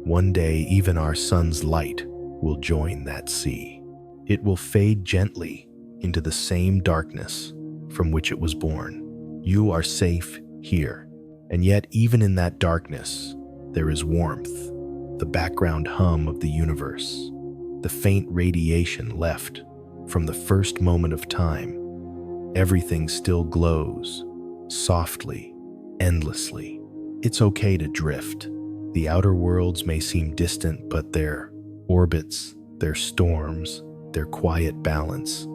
One day, even our sun's light will join that sea. It will fade gently into the same darkness from which it was born. You are safe here. And yet, even in that darkness, there is warmth, the background hum of the universe, the faint radiation left from the first moment of time. Everything still glows, softly, endlessly. It's okay to drift. The outer worlds may seem distant, but their orbits, their storms, their quiet balance,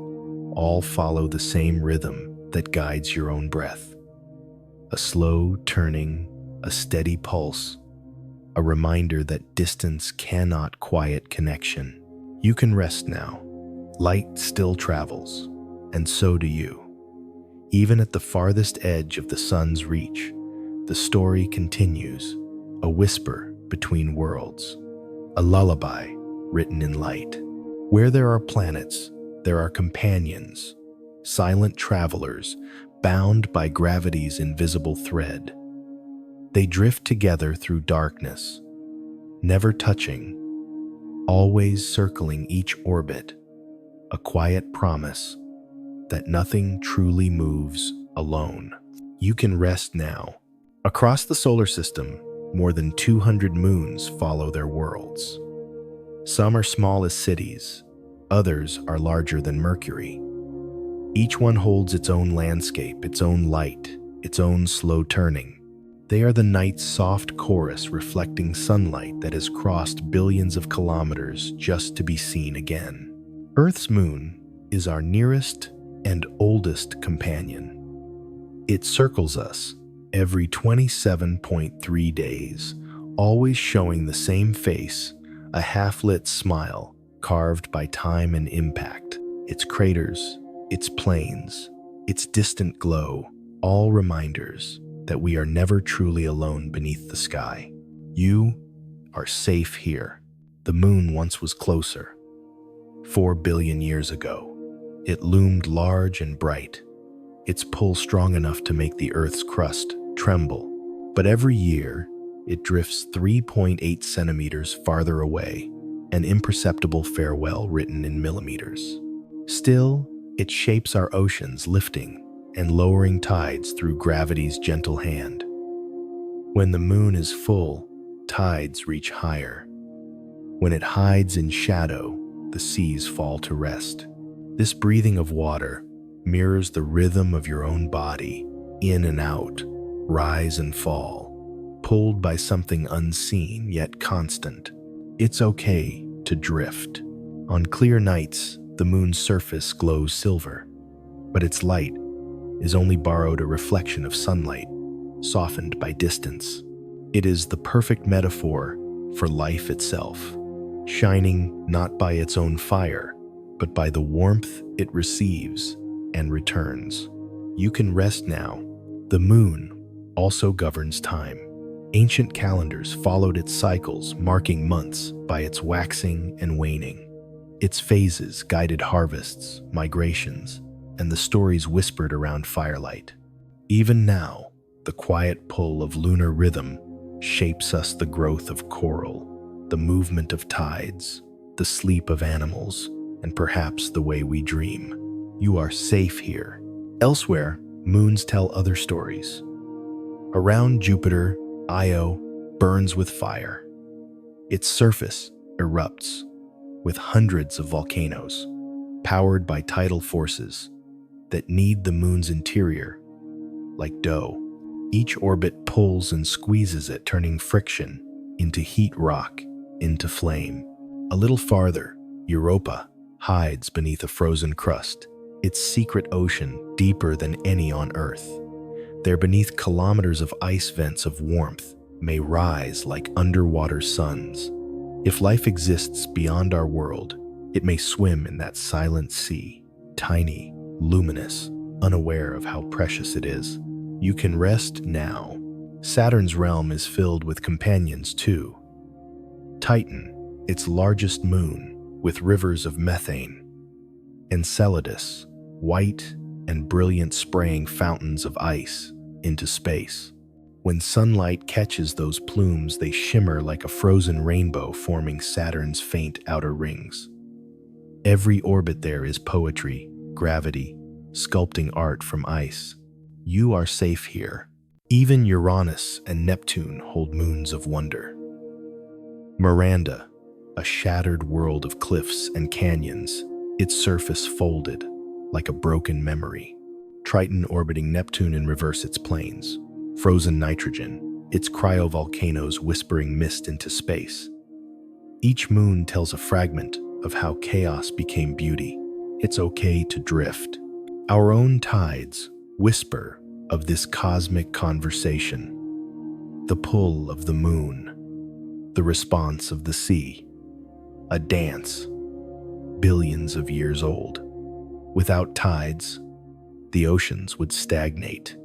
all follow the same rhythm that guides your own breath. A slow turning, a steady pulse, a reminder that distance cannot quiet connection. You can rest now. Light still travels, and so do you. Even at the farthest edge of the sun's reach, the story continues, a whisper between worlds, a lullaby written in light. Where there are planets, there are companions, silent travelers bound by gravity's invisible thread. They drift together through darkness, never touching, always circling each orbit, a quiet promise that nothing truly moves alone. You can rest now. Across the solar system, more than 200 moons follow their worlds. Some are small as cities, others are larger than Mercury. Each one holds its own landscape, its own light, its own slow turning. They are the night's soft chorus reflecting sunlight that has crossed billions of kilometers just to be seen again. Earth's moon is our nearest and oldest companion. It circles us every 27.3 days, always showing the same face, a half-lit smile carved by time and impact. Its craters, its plains, its distant glow, all reminders that we are never truly alone beneath the sky. You are safe here. The moon once was closer. 4 billion years ago, it loomed large and bright, its pull strong enough to make the Earth's crust tremble. But every year, it drifts 3.8 centimeters farther away, an imperceptible farewell written in millimeters. Still, it shapes our oceans, lifting and lowering tides through gravity's gentle hand. When the moon is full, tides reach higher. When it hides in shadow, the seas fall to rest. This breathing of water mirrors the rhythm of your own body, in and out, rise and fall, pulled by something unseen yet constant. It's okay to drift. On clear nights, the moon's surface glows silver, but its light is only borrowed a reflection of sunlight, softened by distance. It is the perfect metaphor for life itself, shining not by its own fire, but by the warmth it receives and returns. You can rest now. The moon also governs time. Ancient calendars followed its cycles, marking months by its waxing and waning. Its phases guided harvests, migrations, and the stories whispered around firelight. Even now, the quiet pull of lunar rhythm shapes us, the growth of coral, the movement of tides, the sleep of animals, and perhaps the way we dream. You are safe here. Elsewhere, moons tell other stories. Around Jupiter, Io burns with fire. Its surface erupts with hundreds of volcanoes, powered by tidal forces that knead the moon's interior like dough. Each orbit pulls and squeezes it, turning friction into heat rock, into flame. A little farther, Europa hides beneath a frozen crust, its secret ocean deeper than any on Earth. There, beneath kilometers of ice vents of warmth, may rise like underwater suns. If life exists beyond our world, it may swim in that silent sea, tiny, luminous, unaware of how precious it is. You can rest now. Saturn's realm is filled with companions too. Titan, its largest moon, with rivers of methane. Enceladus, white and brilliant, spraying fountains of ice into space. When sunlight catches those plumes, they shimmer like a frozen rainbow, forming Saturn's faint outer rings. Every orbit there is poetry, gravity, sculpting art from ice. You are safe here. Even Uranus and Neptune hold moons of wonder. Miranda, a shattered world of cliffs and canyons, its surface folded like a broken memory. Triton orbiting Neptune in reverse its planes. Frozen nitrogen, its cryovolcanoes whispering mist into space. Each moon tells a fragment of how chaos became beauty. It's okay to drift. Our own tides whisper of this cosmic conversation. The pull of the moon, the response of the sea. A dance, billions of years old. Without tides, the oceans would stagnate.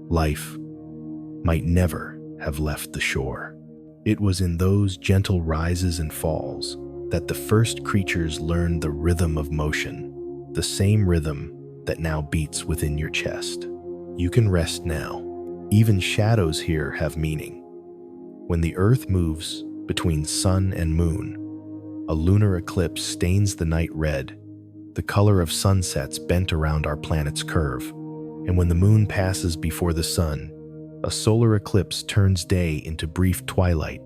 Life might never have left the shore. It was in those gentle rises and falls that the first creatures learned the rhythm of motion, the same rhythm that now beats within your chest. You can rest now. Even shadows here have meaning. When the Earth moves between sun and moon, a lunar eclipse stains the night red, the color of sunsets bent around our planet's curve. And when the moon passes before the sun, a solar eclipse turns day into brief twilight,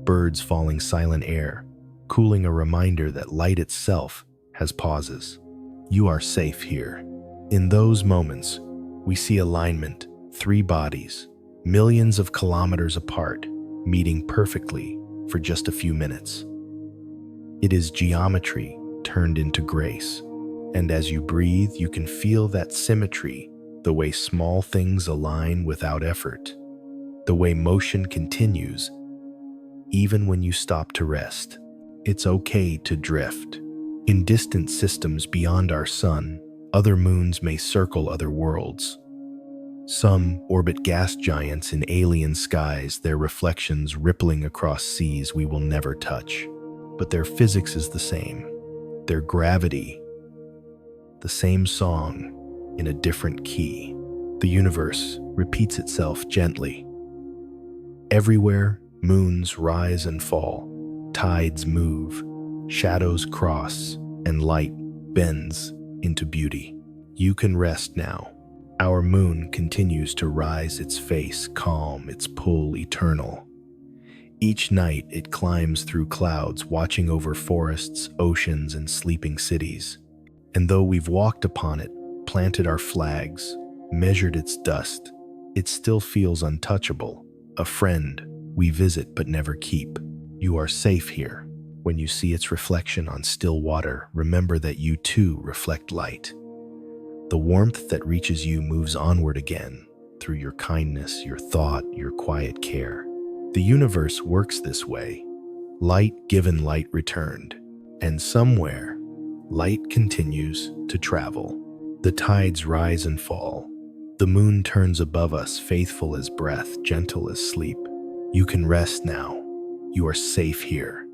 birds falling silent air, cooling a reminder that light itself has pauses. You are safe here. In those moments, we see alignment, three bodies, millions of kilometers apart, meeting perfectly for just a few minutes. It is geometry turned into grace, and as you breathe, you can feel that symmetry, the way small things align without effort, the way motion continues even when you stop to rest. It's okay to drift. In distant systems beyond our sun, other moons may circle other worlds. Some orbit gas giants in alien skies, their reflections rippling across seas we will never touch. But their physics is the same. Their gravity, the same song in a different key. The universe repeats itself gently. Everywhere, moons rise and fall, tides move, shadows cross, and light bends into beauty. You can rest now. Our moon continues to rise, its face calm, its pull eternal. Each night it climbs through clouds, watching over forests, oceans, and sleeping cities. And though we've walked upon it, planted our flags, measured its dust, it still feels untouchable, a friend we visit but never keep. You are safe here. When you see its reflection on still water, remember that you too reflect light. The warmth that reaches you moves onward again through your kindness, your thought, your quiet care. The universe works this way. Light given, light returned. And somewhere, light continues to travel. The tides rise and fall. The moon turns above us, faithful as breath, gentle as sleep. You can rest now. You are safe here.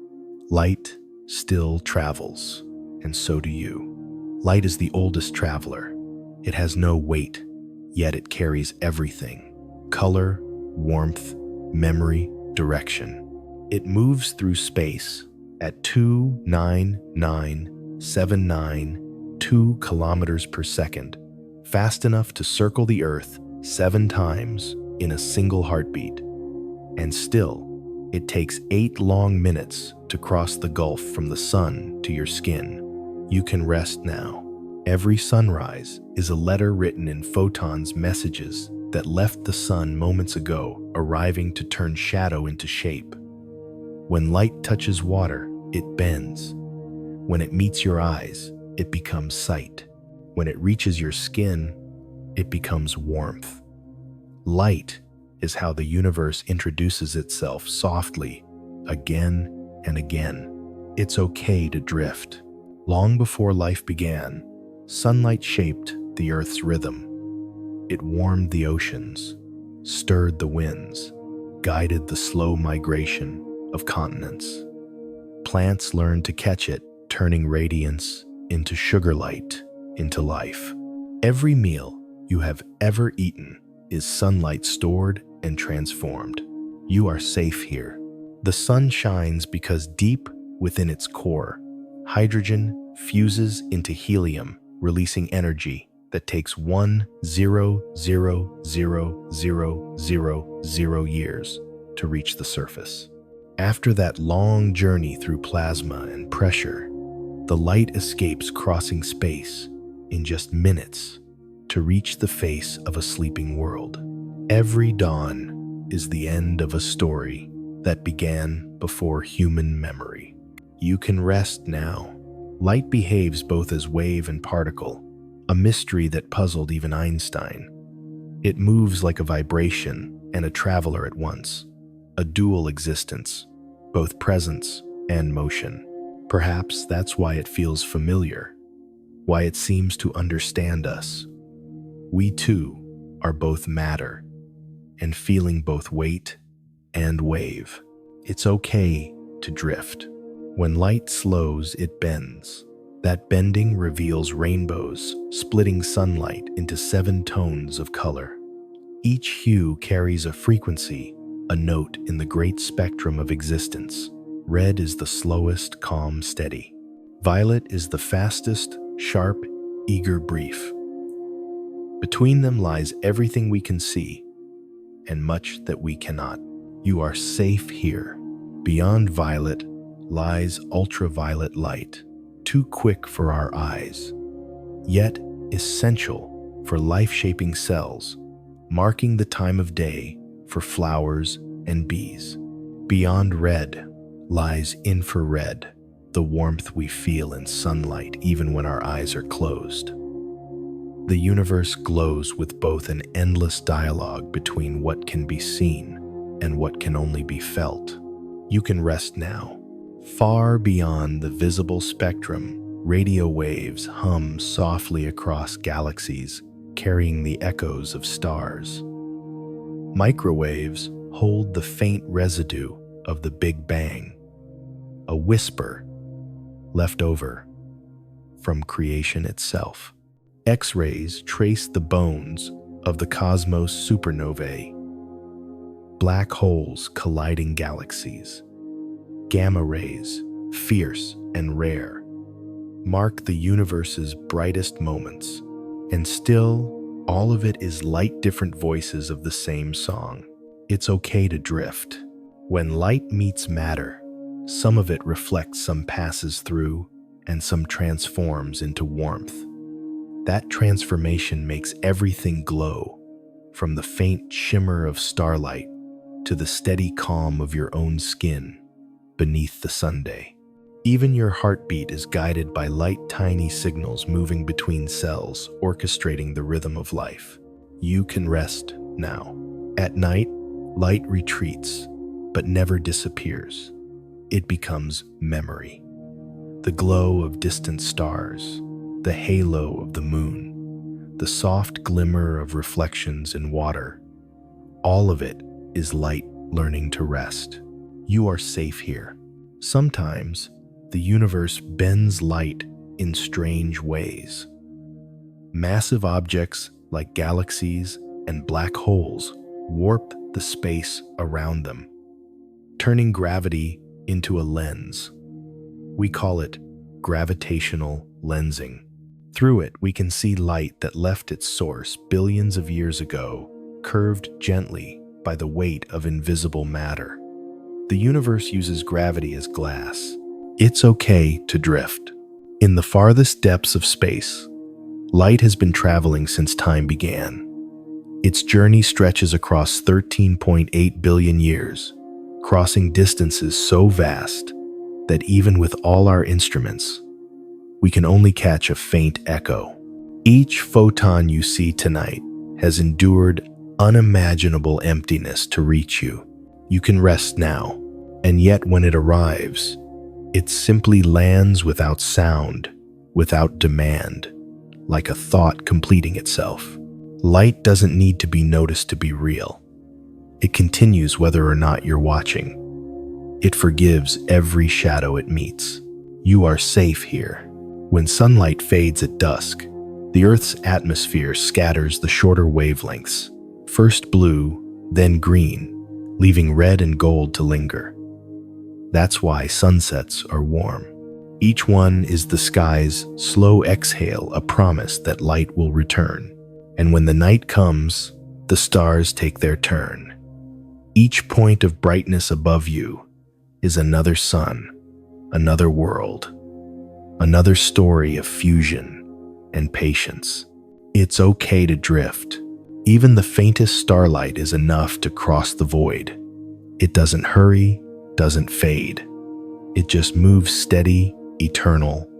Light still travels, and so do you. Light is the oldest traveler. It has no weight, yet it carries everything. Color, warmth, memory, direction. It moves through space at 299,792 kilometers per second, fast enough to circle the Earth 7 times in a single heartbeat. And still, it takes 8 long minutes to cross the gulf from the sun to your skin. You can rest now. Every sunrise is a letter written in photons, messages that left the sun moments ago, arriving to turn shadow into shape. When light touches water, it bends. When it meets your eyes, it becomes sight. When it reaches your skin, it becomes warmth. Light is how the universe introduces itself softly, again and again. It's okay to drift. Long before life began, sunlight shaped the Earth's rhythm. It warmed the oceans, stirred the winds, guided the slow migration of continents. Plants learned to catch it, turning radiance into sugar light, into life. Every meal you have ever eaten is sunlight stored and transformed. You are safe here. The sun shines because deep within its core, hydrogen fuses into helium, releasing energy that takes 1,000,000 years to reach the surface. After that long journey through plasma and pressure, the light escapes, crossing space in just minutes to reach the face of a sleeping world. Every dawn is the end of a story that began before human memory. You can rest now. Light behaves both as wave and particle, a mystery that puzzled even Einstein. It moves like a vibration and a traveler at once, a dual existence, both presence and motion. Perhaps that's why it feels familiar, why it seems to understand us. We too are both matter and feeling both weight and wave. It's okay to drift. When light slows, it bends. That bending reveals rainbows, splitting sunlight into 7 tones of color. Each hue carries a frequency, a note in the great spectrum of existence. Red is the slowest, calm, steady. Violet is the fastest, sharp, eager, brief. Between them lies everything we can see and much that we cannot. You are safe here. Beyond violet lies ultraviolet light, too quick for our eyes, yet essential for life-shaping cells, marking the time of day for flowers and bees. Beyond red lies infrared, the warmth we feel in sunlight even when our eyes are closed. The universe glows with both an endless dialogue between what can be seen and what can only be felt. You can rest now. Far beyond the visible spectrum, radio waves hum softly across galaxies, carrying the echoes of stars. Microwaves hold the faint residue of the Big Bang, a whisper left over from creation itself. X-rays trace the bones of the cosmos supernovae, black holes colliding galaxies. Gamma rays, fierce and rare, mark the universe's brightest moments. And still, all of it is light different voices of the same song. It's okay to drift. When light meets matter, some of it reflects, some passes through, and some transforms into warmth. That transformation makes everything glow, from the faint shimmer of starlight to the steady calm of your own skin beneath the sunday. Even your heartbeat is guided by light, tiny signals moving between cells, orchestrating the rhythm of life. You can rest now. At night, light retreats, but never disappears. It becomes memory. The glow of distant stars, the halo of the moon, the soft glimmer of reflections in water, all of it is light learning to rest. You are safe here. Sometimes, the universe bends light in strange ways. Massive objects like galaxies and black holes warp the space around them, turning gravity into a lens. We call it gravitational lensing. Through it, we can see light that left its source billions of years ago, curved gently by the weight of invisible matter. The universe uses gravity as glass. It's okay to drift. In the farthest depths of space, light has been traveling since time began. Its journey stretches across 13.8 billion years, crossing distances so vast that even with all our instruments, we can only catch a faint echo. Each photon you see tonight has endured unimaginable emptiness to reach you. You can rest now, and yet when it arrives, it simply lands without sound, without demand, like a thought completing itself. Light doesn't need to be noticed to be real. It continues whether or not you're watching. It forgives every shadow it meets. You are safe here. When sunlight fades at dusk, the Earth's atmosphere scatters the shorter wavelengths, first blue, then green, leaving red and gold to linger. That's why sunsets are warm. Each one is the sky's slow exhale, a promise that light will return. And when the night comes, the stars take their turn. Each point of brightness above you is another sun, another world, another story of fusion and patience. It's okay to drift. Even the faintest starlight is enough to cross the void. It doesn't hurry, doesn't fade. It just moves steady, eternal,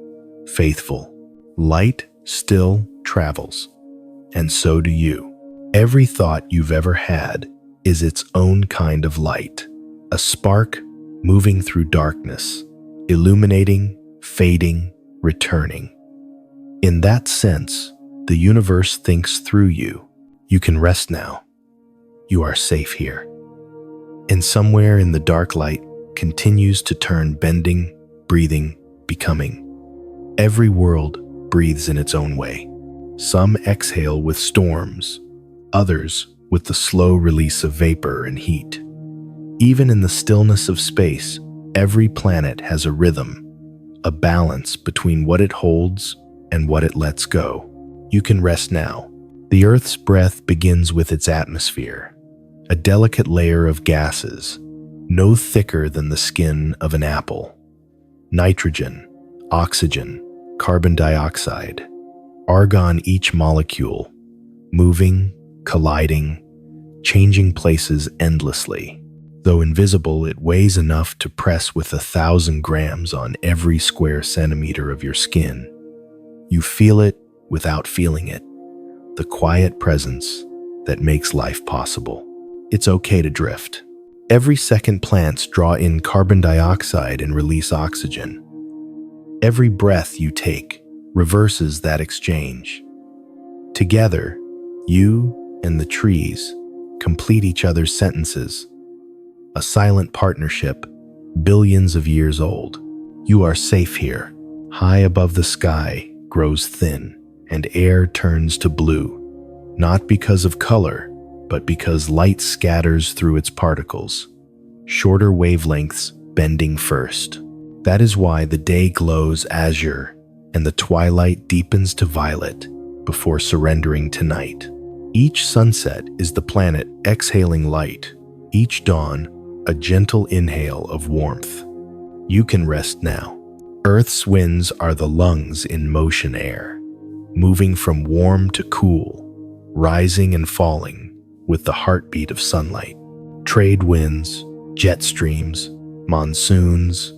faithful. Light still travels, and so do you. Every thought you've ever had is its own kind of light, a spark moving through darkness, illuminating, fading, returning. In that sense, the universe thinks through you. You can rest now. You are safe here. And somewhere in the dark light continues to turn, bending, breathing, becoming. Every world breathes in its own way. Some exhale with storms, others with the slow release of vapor and heat. Even in the stillness of space, every planet has a rhythm, a balance between what it holds and what it lets go. You can rest now. The Earth's breath begins with its atmosphere, a delicate layer of gases, no thicker than the skin of an apple. Nitrogen, oxygen, carbon dioxide, argon, each molecule, moving, colliding, changing places endlessly. Though invisible, it weighs enough to press with 1,000 grams on every square centimeter of your skin. You feel it without feeling it, the quiet presence that makes life possible. It's okay to drift. Every second plants draw in carbon dioxide and release oxygen. Every breath you take reverses that exchange. Together, you and the trees complete each other's sentences. A silent partnership, billions of years old. You are safe here. High above the sky grows thin, and air turns to blue, not because of color, but because light scatters through its particles, shorter wavelengths bending first. That is why the day glows azure and the twilight deepens to violet before surrendering to night. Each sunset is the planet exhaling light, each dawn a gentle inhale of warmth. You can rest now. Earth's winds are the lungs in motion air, moving from warm to cool, rising and falling with the heartbeat of sunlight. Trade winds, jet streams, monsoons,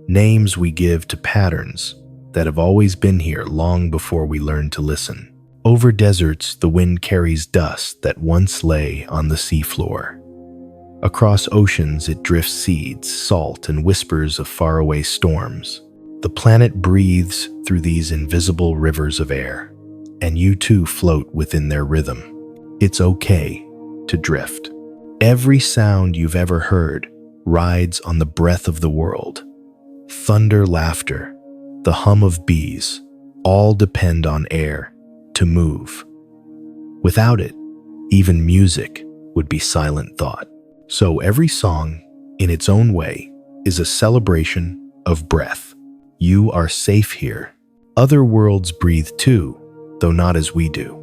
names we give to patterns that have always been here long before we learned to listen. Over deserts, the wind carries dust that once lay on the seafloor. Across oceans, it drifts seeds, salt, and whispers of faraway storms. The planet breathes through these invisible rivers of air, and you too float within their rhythm. It's okay to drift. Every sound you've ever heard rides on the breath of the world. Thunder, laughter, the hum of bees, all depend on air to move. Without it, even music would be silent thought. So every song, in its own way, is a celebration of breath. You are safe here. Other worlds breathe too, though not as we do.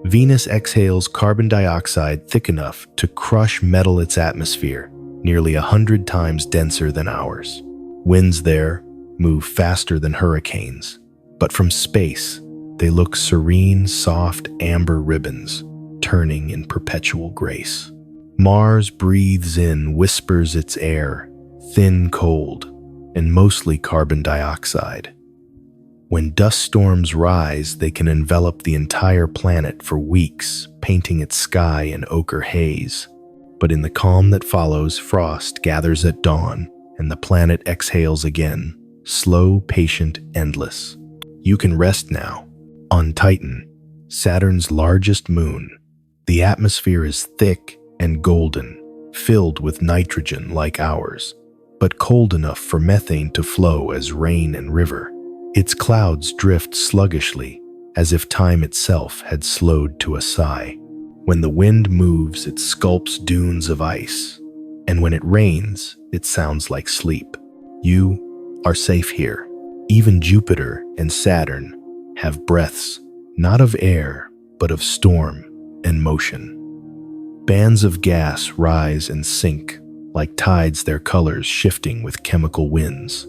Venus exhales carbon dioxide thick enough to crush metal its atmosphere, nearly 100 times denser than ours. Winds there move faster than hurricanes, but from space, they look serene, soft amber ribbons, turning in perpetual grace. Mars breathes in, whispers its air, thin, cold, and mostly carbon dioxide. When dust storms rise, they can envelop the entire planet for weeks, painting its sky in ochre haze. But in the calm that follows, frost gathers at dawn, and the planet exhales again, slow, patient, endless. You can rest now. On Titan, Saturn's largest moon, the atmosphere is thick and golden, filled with nitrogen like ours, but cold enough for methane to flow as rain and river. Its clouds drift sluggishly, as if time itself had slowed to a sigh. When the wind moves, it sculpts dunes of ice, and when it rains, it sounds like sleep. You are safe here. Even Jupiter and Saturn have breaths, not of air, but of storm and motion. Bands of gas rise and sink, like tides, their colors shifting with chemical winds.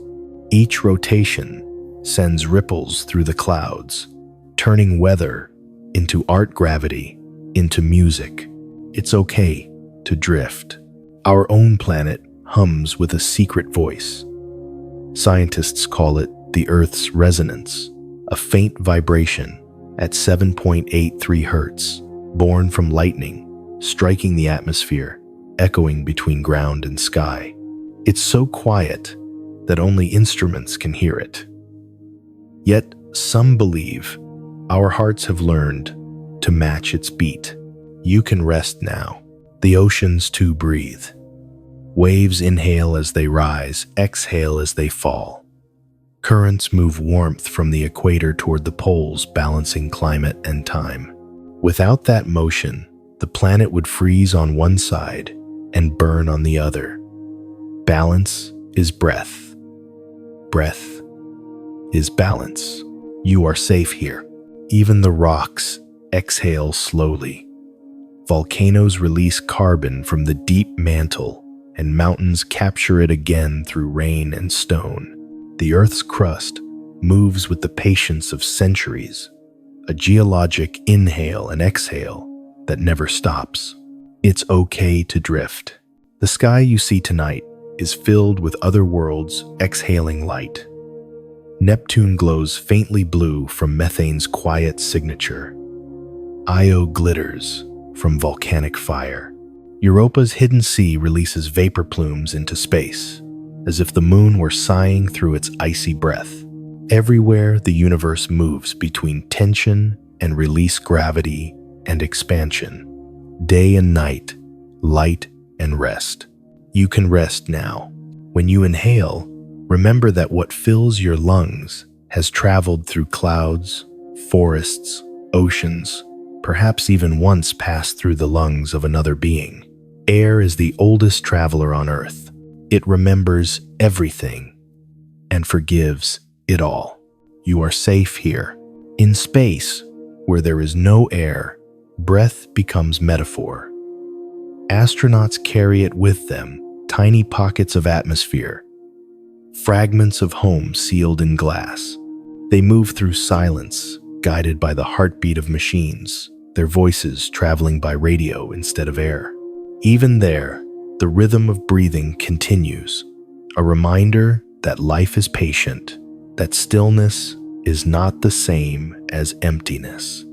Each rotation sends ripples through the clouds, turning weather into art, gravity into music. It's okay to drift. Our own planet hums with a secret voice. Scientists call it the Earth's resonance, a faint vibration at 7.83 hertz, born from lightning, striking the atmosphere, echoing between ground and sky. It's so quiet that only instruments can hear it. Yet some believe our hearts have learned to match its beat. You can rest now. The oceans too breathe. Waves inhale as they rise, exhale as they fall. Currents move warmth from the equator toward the poles, balancing climate and time. Without that motion, the planet would freeze on one side and burn on the other. Balance is breath. Breath is balance. You are safe here. Even the rocks exhale slowly. Volcanoes release carbon from the deep mantle, and mountains capture it again through rain and stone. The Earth's crust moves with the patience of centuries, a geologic inhale and exhale that never stops. It's okay to drift. The sky you see tonight is filled with other worlds exhaling light. Neptune glows faintly blue from methane's quiet signature. Io glitters from volcanic fire. Europa's hidden sea releases vapor plumes into space, as if the moon were sighing through its icy breath. Everywhere the universe moves between tension and release, gravity and expansion. Day and night, light and rest. You can rest now. When you inhale, remember that what fills your lungs has traveled through clouds, forests, oceans, perhaps even once passed through the lungs of another being. Air is the oldest traveler on Earth. It remembers everything and forgives it all. You are safe here. In space, where there is no air, breath becomes metaphor. Astronauts carry it with them, tiny pockets of atmosphere, fragments of home sealed in glass. They move through silence, guided by the heartbeat of machines, their voices traveling by radio instead of air. Even there, the rhythm of breathing continues, a reminder that life is patient, that stillness is not the same as emptiness.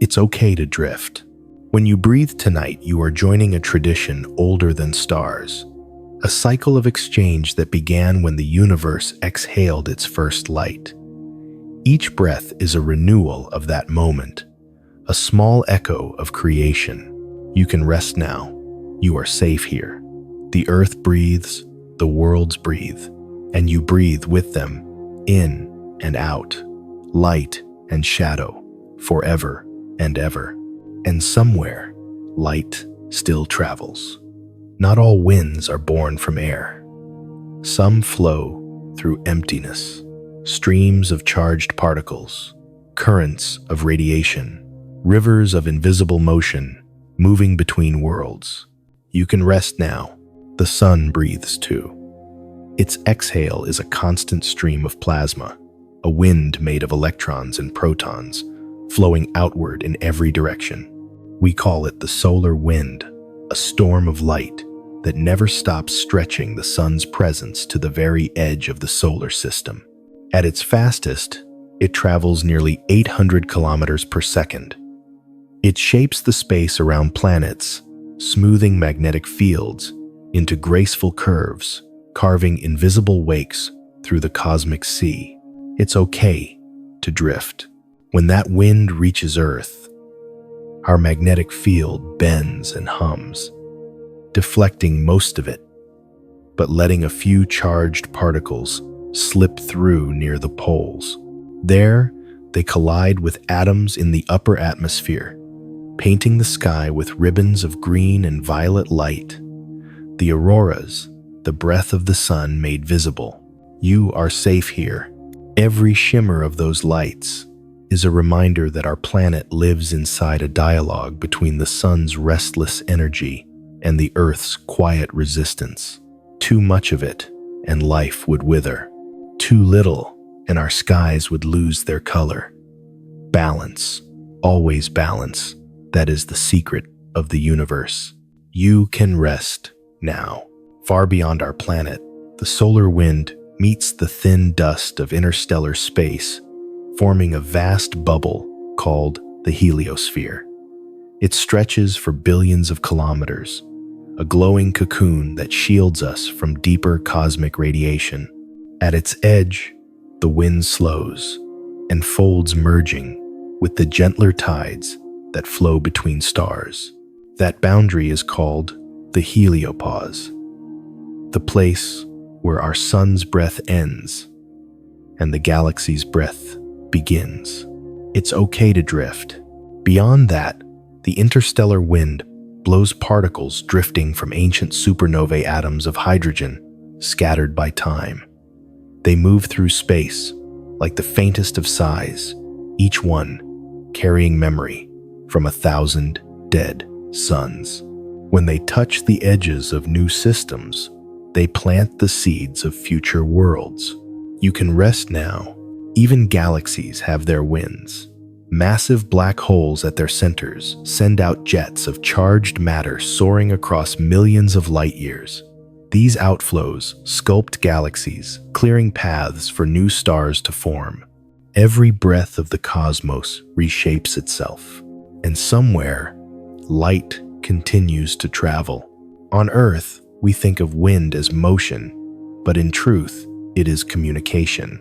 It's okay to drift. When you breathe tonight, you are joining a tradition older than stars, a cycle of exchange that began when the universe exhaled its first light. Each breath is a renewal of that moment, a small echo of creation. You can rest now. You are safe here. The earth breathes, the worlds breathe, and you breathe with them, in and out, light and shadow, forever and ever. And somewhere, light still travels. Not all winds are born from air. Some flow through emptiness, streams of charged particles, currents of radiation, rivers of invisible motion, moving between worlds. You can rest now. The sun breathes too. Its exhale is a constant stream of plasma, a wind made of electrons and protons, flowing outward in every direction. We call it the solar wind, a storm of light that never stops stretching the sun's presence to the very edge of the solar system. At its fastest, it travels nearly 800 kilometers per second. It shapes the space around planets, smoothing magnetic fields into graceful curves, carving invisible wakes through the cosmic sea. It's okay to drift. When that wind reaches Earth, our magnetic field bends and hums, deflecting most of it, but letting a few charged particles slip through near the poles. There, they collide with atoms in the upper atmosphere, painting the sky with ribbons of green and violet light. The auroras, the breath of the sun made visible. You are safe here. Every shimmer of those lights is a reminder that our planet lives inside a dialogue between the sun's restless energy and the Earth's quiet resistance. Too much of it, and life would wither. Too little, and our skies would lose their color. Balance, always balance. That is the secret of the universe. You can rest now. Far beyond our planet, the solar wind meets the thin dust of interstellar space, forming a vast bubble called the heliosphere. It stretches for billions of kilometers, a glowing cocoon that shields us from deeper cosmic radiation. At its edge, the wind slows and folds, merging with the gentler tides that flow between stars. That boundary is called the heliopause, the place where our sun's breath ends and the galaxy's breath begins. It's okay to drift. Beyond that, the interstellar wind blows particles drifting from ancient supernovae atoms of hydrogen scattered by time. They move through space like the faintest of sighs, each one carrying memory from 1,000 dead suns. When they touch the edges of new systems, they plant the seeds of future worlds. You can rest now. Even galaxies have their winds. Massive black holes at their centers send out jets of charged matter soaring across millions of light years. These outflows sculpt galaxies, clearing paths for new stars to form. Every breath of the cosmos reshapes itself, and somewhere, light continues to travel. On Earth, we think of wind as motion, but in truth, it is communication.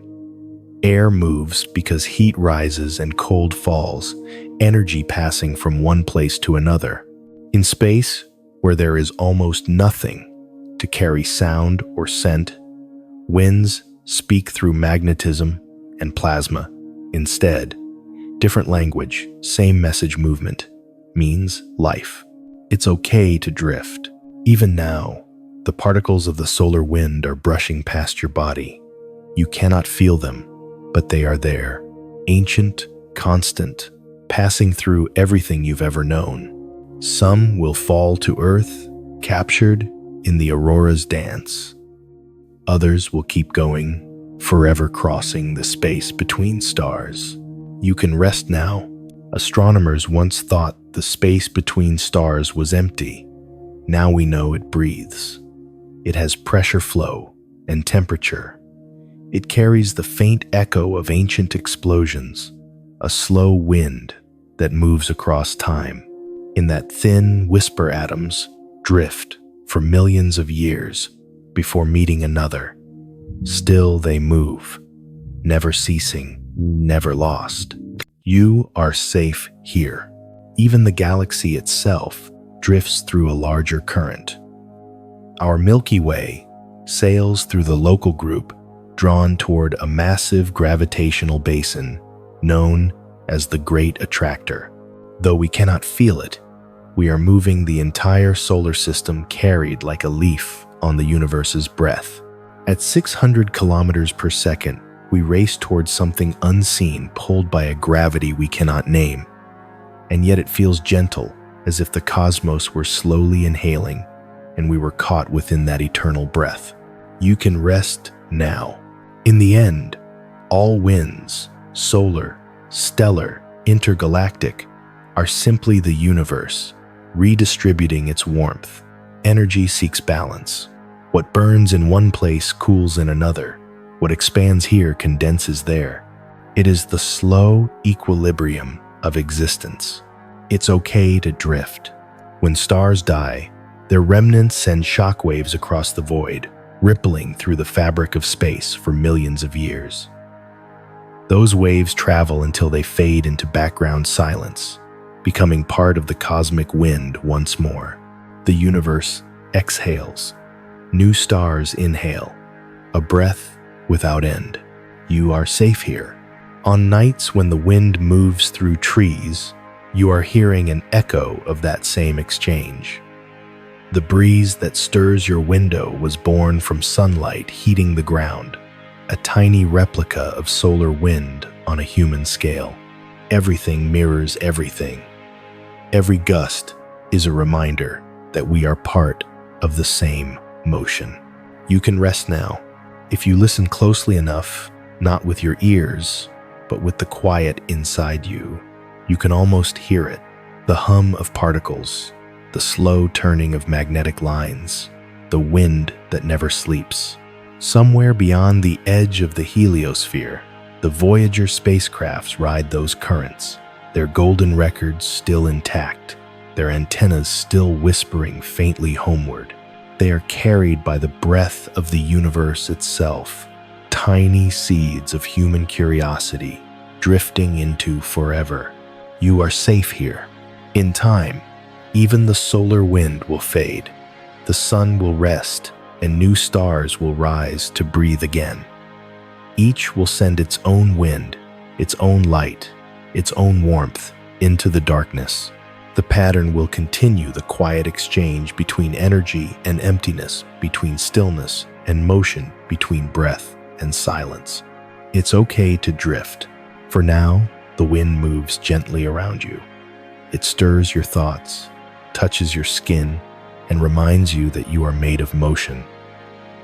Air moves because heat rises and cold falls, energy passing from one place to another. In space, where there is almost nothing to carry sound or scent, winds speak through magnetism and plasma. Instead, different language, same message movement, means life. It's okay to drift. Even now, the particles of the solar wind are brushing past your body. You cannot feel them, but they are there, ancient, constant, passing through everything you've ever known. Some will fall to earth, captured in the aurora's dance. Others will keep going, forever crossing the space between stars. You can rest now. Astronomers once thought the space between stars was empty. Now we know it breathes. It has pressure flow and temperature. It carries the faint echo of ancient explosions, a slow wind that moves across time. In that thin whisper, atoms drift for millions of years before meeting another. Still they move, never ceasing, never lost. You are safe here. Even the galaxy itself drifts through a larger current. Our Milky Way sails through the local group, drawn toward a massive gravitational basin known as the Great Attractor. Though we cannot feel it, we are moving the entire solar system, carried like a leaf on the universe's breath. At 600 kilometers per second, we race towards something unseen, pulled by a gravity we cannot name. And yet it feels gentle, as if the cosmos were slowly inhaling, and we were caught within that eternal breath. You can rest now. In the end, all winds, solar, stellar, intergalactic, are simply the universe, redistributing its warmth. Energy seeks balance. What burns in one place cools in another. What expands here condenses there. It is the slow equilibrium of existence. It's okay to drift. When stars die, their remnants send shockwaves across the void, rippling through the fabric of space for millions of years. Those waves travel until they fade into background silence, becoming part of the cosmic wind once more. The universe exhales. New stars inhale. A breath without end. You are safe here. On nights when the wind moves through trees, You are hearing an echo of that same exchange. The breeze that stirs your window was born from sunlight heating the ground, a tiny replica of solar wind on a human scale. Everything mirrors everything. Every gust is a reminder that we are part of the same motion. You can rest now. If you listen closely enough, not with your ears, but with the quiet inside you, you can almost hear it. The hum of particles, the slow turning of magnetic lines, the wind that never sleeps. Somewhere beyond the edge of the heliosphere, the Voyager spacecrafts ride those currents, their golden records still intact, their antennas still whispering faintly homeward. They are carried by the breath of the universe itself, tiny seeds of human curiosity drifting into forever. You are safe here. In time, even the solar wind will fade, the sun will rest, and new stars will rise to breathe again. Each will send its own wind, its own light, its own warmth into the darkness. The pattern will continue, the quiet exchange between energy and emptiness, between stillness and motion, between breath and silence. It's okay to drift. For now, the wind moves gently around you. It stirs your thoughts, touches your skin, and reminds you that you are made of motion,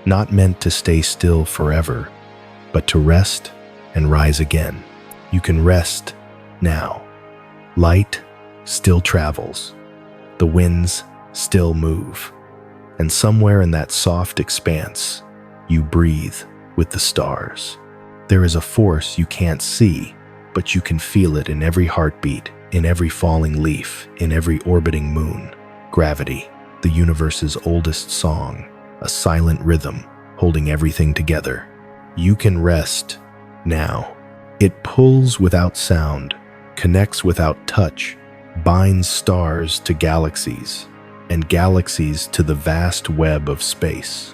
not meant to stay still forever, but to rest and rise again. You can rest now. Light still travels. The winds still move. And somewhere in that soft expanse, you breathe with the stars. There is a force you can't see, but you can feel it in every heartbeat, in every falling leaf, in every orbiting moon. Gravity, the universe's oldest song, a silent rhythm holding everything together. You can rest now. It pulls without sound, connects without touch, binds stars to galaxies, and galaxies to the vast web of space.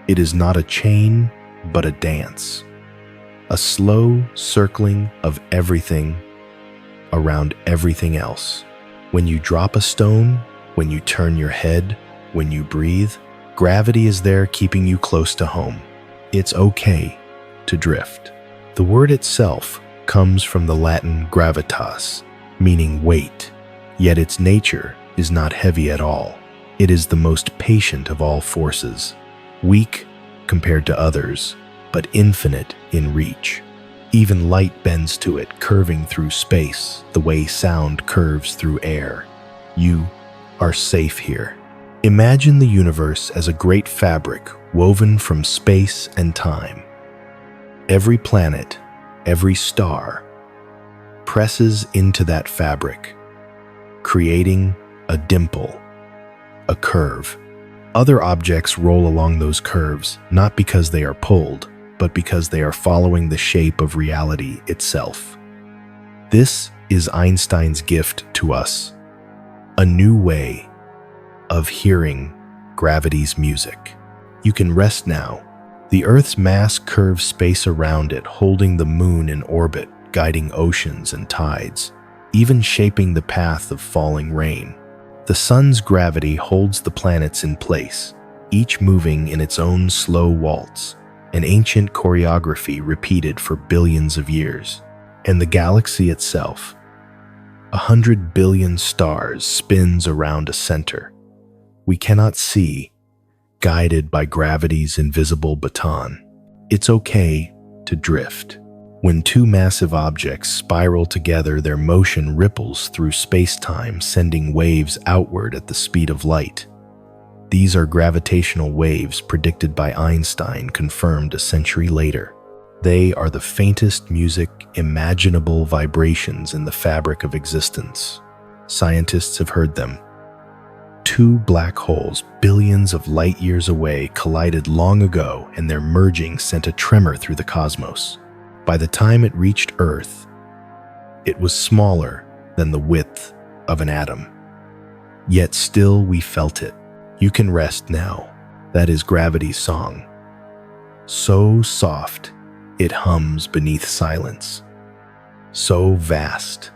It is not a chain, but a dance. A slow circling of everything around everything else. When you drop a stone, when you turn your head, when you breathe, gravity is there keeping you close to home. It's okay to drift. The word itself comes from the Latin gravitas, meaning weight, yet its nature is not heavy at all. It is the most patient of all forces, weak compared to others, but infinite in reach. Even light bends to it, curving through space, the way sound curves through air. You are safe here. Imagine the universe as a great fabric woven from space and time. Every planet, every star, presses into that fabric, creating a dimple, a curve. Other objects roll along those curves, not because they are pulled, but because they are following the shape of reality itself. This is Einstein's gift to us, a new way of hearing gravity's music. You can rest now. The Earth's mass curves space around it, holding the moon in orbit, guiding oceans and tides, even shaping the path of falling rain. The sun's gravity holds the planets in place, each moving in its own slow waltz, an ancient choreography repeated for billions of years. And the galaxy itself, 100 billion stars, spins around a center we cannot see, guided by gravity's invisible baton. It's okay to drift. When two massive objects spiral together, their motion ripples through space-time, sending waves outward at the speed of light. These are gravitational waves predicted by Einstein, confirmed a century later. They are the faintest music, imaginable vibrations in the fabric of existence. Scientists have heard them. Two black holes, billions of light years away, collided long ago, and their merging sent a tremor through the cosmos. By the time it reached Earth, it was smaller than the width of an atom. Yet still we felt it. You can rest now. That is gravity's song. So soft, it hums beneath silence. So vast,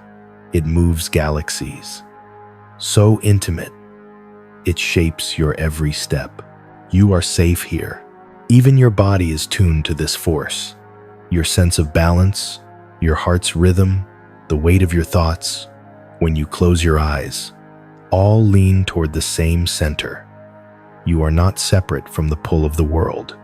It moves galaxies. So intimate, it shapes your every step. You are safe here. Even your body is tuned to this force. Your sense of balance, your heart's rhythm, the weight of your thoughts, when you close your eyes, all lean toward the same center. You are not separate from the pull of the world.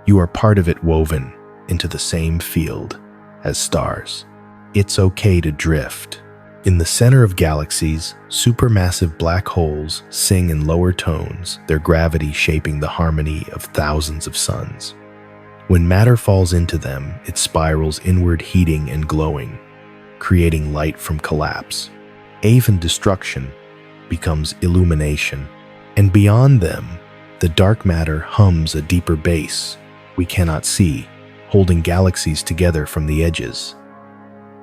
You are part of it, woven into the same field as stars. It's okay to drift. In the center of galaxies, supermassive black holes sing in lower tones, their gravity shaping the harmony of thousands of suns. When matter falls into them, it spirals inward, heating and glowing, creating light from collapse. Even destruction becomes illumination. And beyond them, the dark matter hums a deeper bass we cannot see, holding galaxies together from the edges.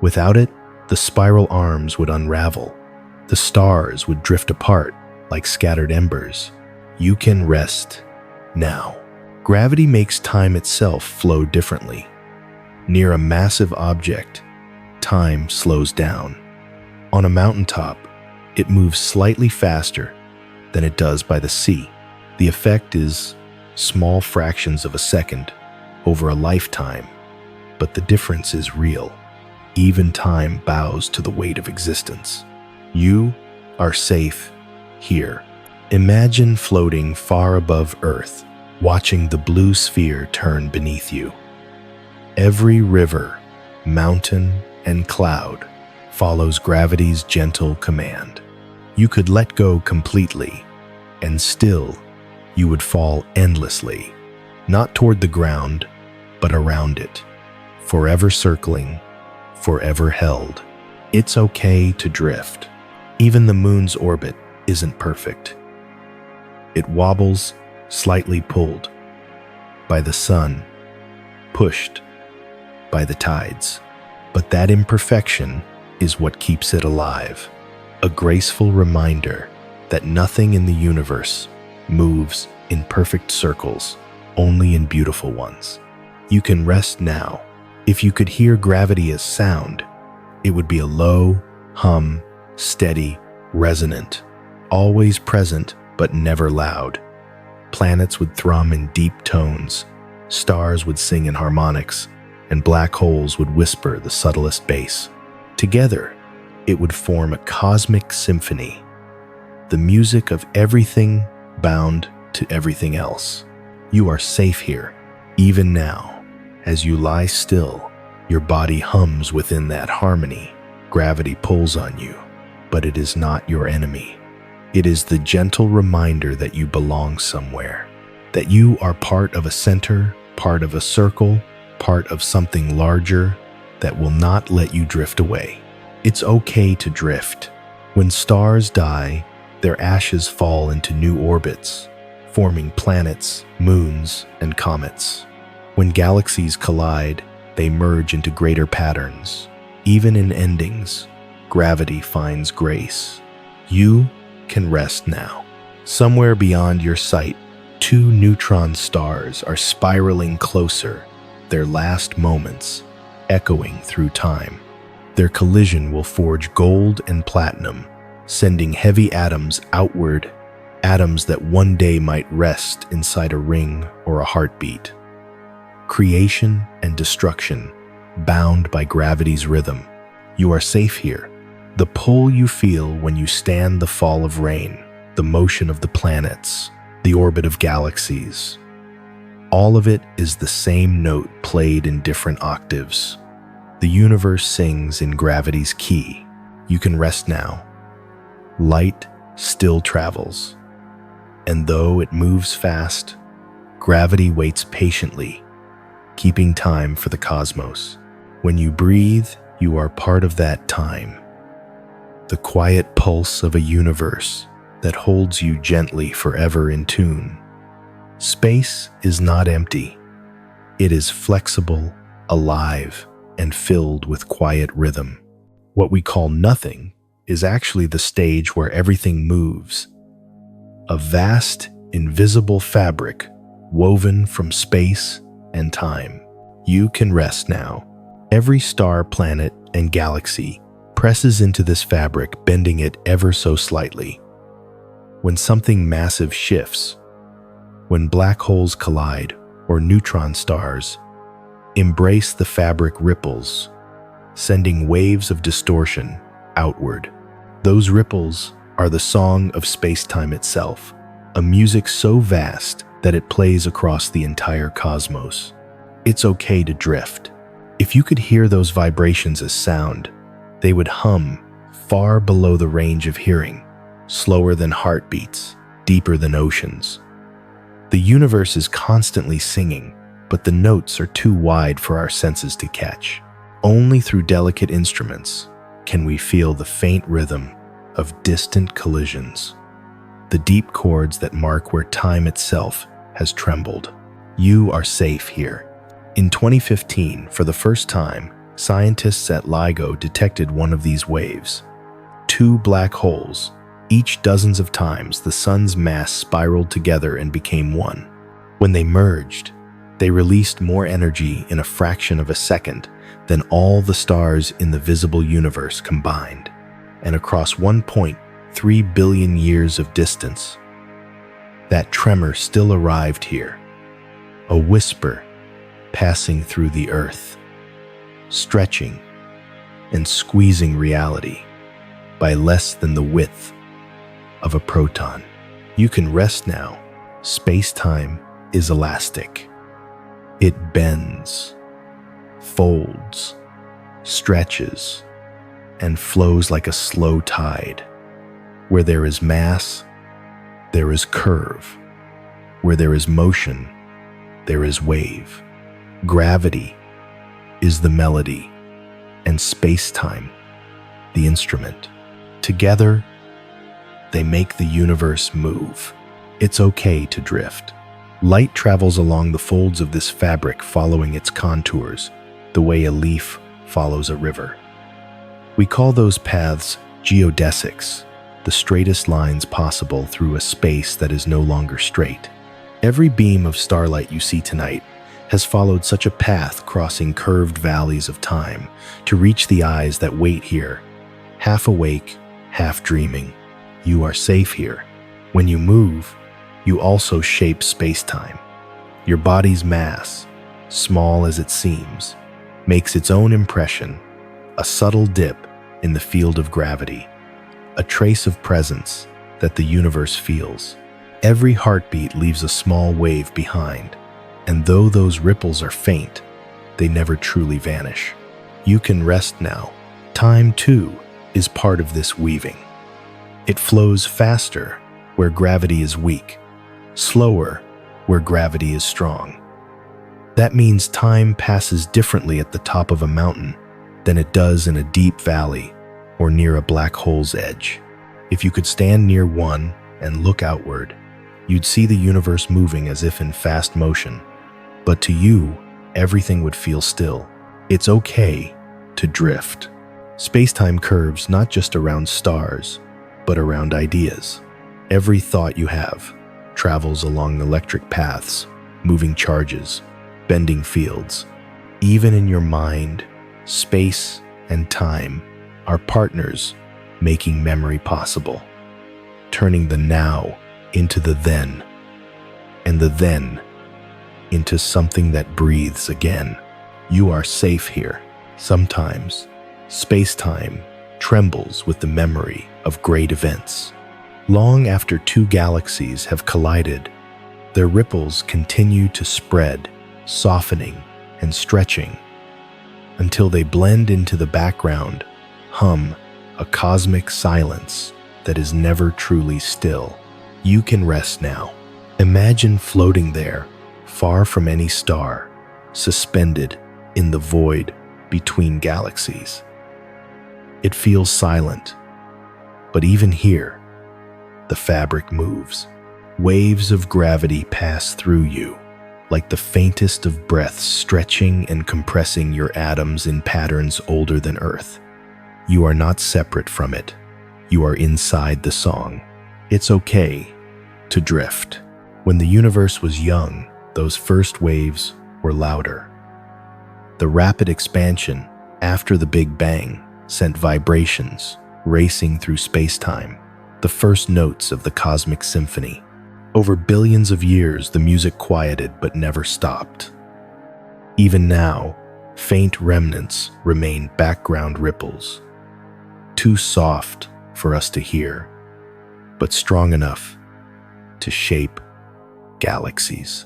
Without it, the spiral arms would unravel. The stars would drift apart like scattered embers. You can rest now. Gravity makes time itself flow differently. Near a massive object, time slows down. On a mountaintop, it moves slightly faster than it does by the sea. The effect is small fractions of a second over a lifetime, but the difference is real. Even time bows to the weight of existence. You are safe here. Imagine floating far above Earth, watching the blue sphere turn beneath you. Every river, mountain, and cloud follows gravity's gentle command. You could let go completely, and still you would fall endlessly, not toward the ground, but around it, forever circling, forever held. It's okay to drift. Even the moon's orbit isn't perfect. It wobbles, slightly pulled by the sun, pushed by the tides. But that imperfection is what keeps it alive, a graceful reminder that nothing in the universe moves in perfect circles, only in beautiful ones. You can rest now. If you could hear gravity as sound, it would be a low hum, steady, resonant, always present but never loud. Planets would thrum in deep tones, stars would sing in harmonics, and black holes would whisper the subtlest bass. Together, it would form a cosmic symphony, the music of everything bound to everything else. You are safe here, even now. As you lie still, your body hums within that harmony. Gravity pulls on you, but it is not your enemy. It is the gentle reminder that you belong somewhere, that you are part of a center, part of a circle, part of something larger that will not let you drift away. It's okay to drift. When stars die, their ashes fall into new orbits, forming planets, moons, and comets. When galaxies collide, they merge into greater patterns. Even in endings, gravity finds grace. You can rest now. Somewhere beyond your sight, two neutron stars are spiraling closer, their last moments echoing through time. Their collision will forge gold and platinum, sending heavy atoms outward, atoms that one day might rest inside a ring or a heartbeat. Creation and destruction, bound by gravity's rhythm. You are safe here. The pull you feel when you stand the fall of rain, the motion of the planets, the orbit of galaxies. All of it is the same note played in different octaves. The universe sings in gravity's key. You can rest now. Light still travels. And though it moves fast, gravity waits patiently, keeping time for the cosmos. When you breathe, you are part of that time. The quiet pulse of a universe that holds you gently forever in tune. Space is not empty. It is flexible, alive, and filled with quiet rhythm. What we call nothing is actually the stage where everything moves. A vast, invisible fabric woven from space and time. You can rest now. Every star, planet, and galaxy presses into this fabric, bending it ever so slightly. When something massive shifts, when black holes collide or neutron stars, embrace the fabric ripples, sending waves of distortion outward. Those ripples are the song of space-time itself, a music so vast that it plays across the entire cosmos. It's okay to drift. If you could hear those vibrations as sound, they would hum far below the range of hearing, slower than heartbeats, deeper than oceans. The universe is constantly singing, but the notes are too wide for our senses to catch. Only through delicate instruments can we feel the faint rhythm of distant collisions, the deep chords that mark where time itself has trembled. You are safe here. In 2015, for the first time, scientists at LIGO detected one of these waves. Two black holes, each dozens of times the sun's mass spiraled together and became one. When they merged, they released more energy in a fraction of a second than all the stars in the visible universe combined. And across 1.3 billion years of distance, that tremor still arrived here, a whisper passing through the earth, stretching and squeezing reality by less than the width of a proton. You can rest now. Space-time is elastic. It bends, folds, stretches, and flows like a slow tide. Where there is mass, there is curve. Where there is motion, there is wave. Gravity is the melody, and space-time the instrument. Together, they make the universe move. It's okay to drift. Light travels along the folds of this fabric, following its contours, the way a leaf follows a river. We call those paths geodesics, the straightest lines possible through a space that is no longer straight. Every beam of starlight you see tonight has followed such a path, crossing curved valleys of time to reach the eyes that wait here, half awake, half dreaming. You are safe here. When you move, you also shape space-time. Your body's mass, small as it seems, makes its own impression, a subtle dip in the field of gravity, a trace of presence that the universe feels. Every heartbeat leaves a small wave behind, and though those ripples are faint, they never truly vanish. You can rest now. Time, too, is part of this weaving. It flows faster where gravity is weak, slower where gravity is strong. That means time passes differently at the top of a mountain than it does in a deep valley or near a black hole's edge. If you could stand near one and look outward, you'd see the universe moving as if in fast motion. But to you, everything would feel still. It's okay to drift. Space-time curves not just around stars, but around ideas. Every thought you have travels along electric paths, moving charges, bending fields. Even in your mind, space and time are partners, making memory possible, turning the now into the then, and the then into something that breathes again. You are safe here. Sometimes, space-time trembles with the memory of great events. Long after two galaxies have collided, their ripples continue to spread, softening and stretching, until they blend into the background, hum a cosmic silence that is never truly still. You can rest now. Imagine floating there, far from any star, suspended in the void between galaxies. It feels silent, but even here, the fabric moves. Waves of gravity pass through you, like the faintest of breaths, stretching and compressing your atoms in patterns older than Earth. You are not separate from it. You are inside the song. It's okay to drift. When the universe was young, those first waves were louder. The rapid expansion after the Big Bang sent vibrations racing through space-time, the first notes of the cosmic symphony. Over billions of years, the music quieted but never stopped. Even now, faint remnants remain background ripples, too soft for us to hear, but strong enough to shape galaxies.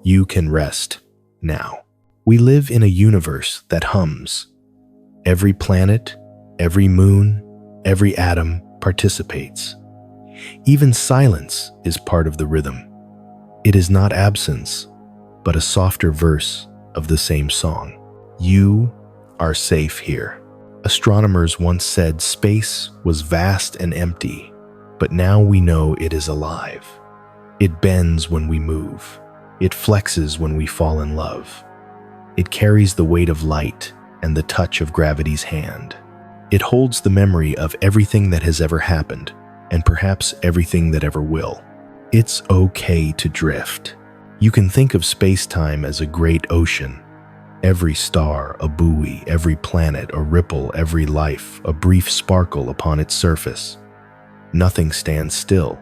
You can rest now. We live in a universe that hums. Every planet, every moon, every atom participates. Even silence is part of the rhythm. It is not absence, but a softer verse of the same song. You are safe here. Astronomers once said space was vast and empty, but now we know it is alive. It bends when we move. It flexes when we fall in love. It carries the weight of light and the touch of gravity's hand. It holds the memory of everything that has ever happened, and perhaps everything that ever will. It's okay to drift. You can think of space-time as a great ocean. Every star a buoy, every planet a ripple, every life a brief sparkle upon its surface. Nothing stands still,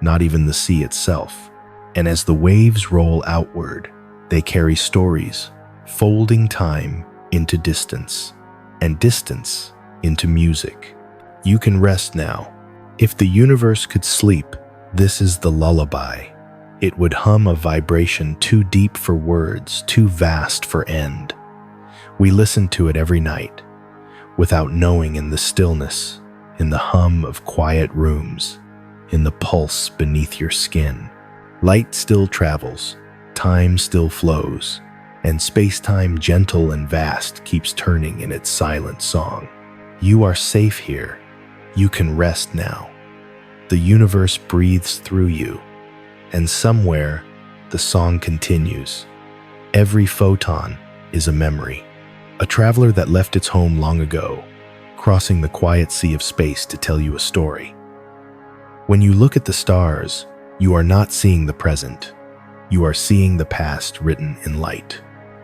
not even the sea itself. And as the waves roll outward, they carry stories, folding time into distance, and distance into music. You can rest now. If the universe could sleep, this is the lullaby. It would hum a vibration too deep for words, too vast for end. We listen to it every night, without knowing, in the stillness, in the hum of quiet rooms, in the pulse beneath your skin. Light still travels, time still flows, and space-time, gentle and vast, keeps turning in its silent song. You are safe here. You can rest now. The universe breathes through you, and somewhere the song continues. Every photon is a memory, a traveler that left its home long ago, crossing the quiet sea of space to tell you a story. When you look at the stars, you are not seeing the present. You are seeing the past written in light.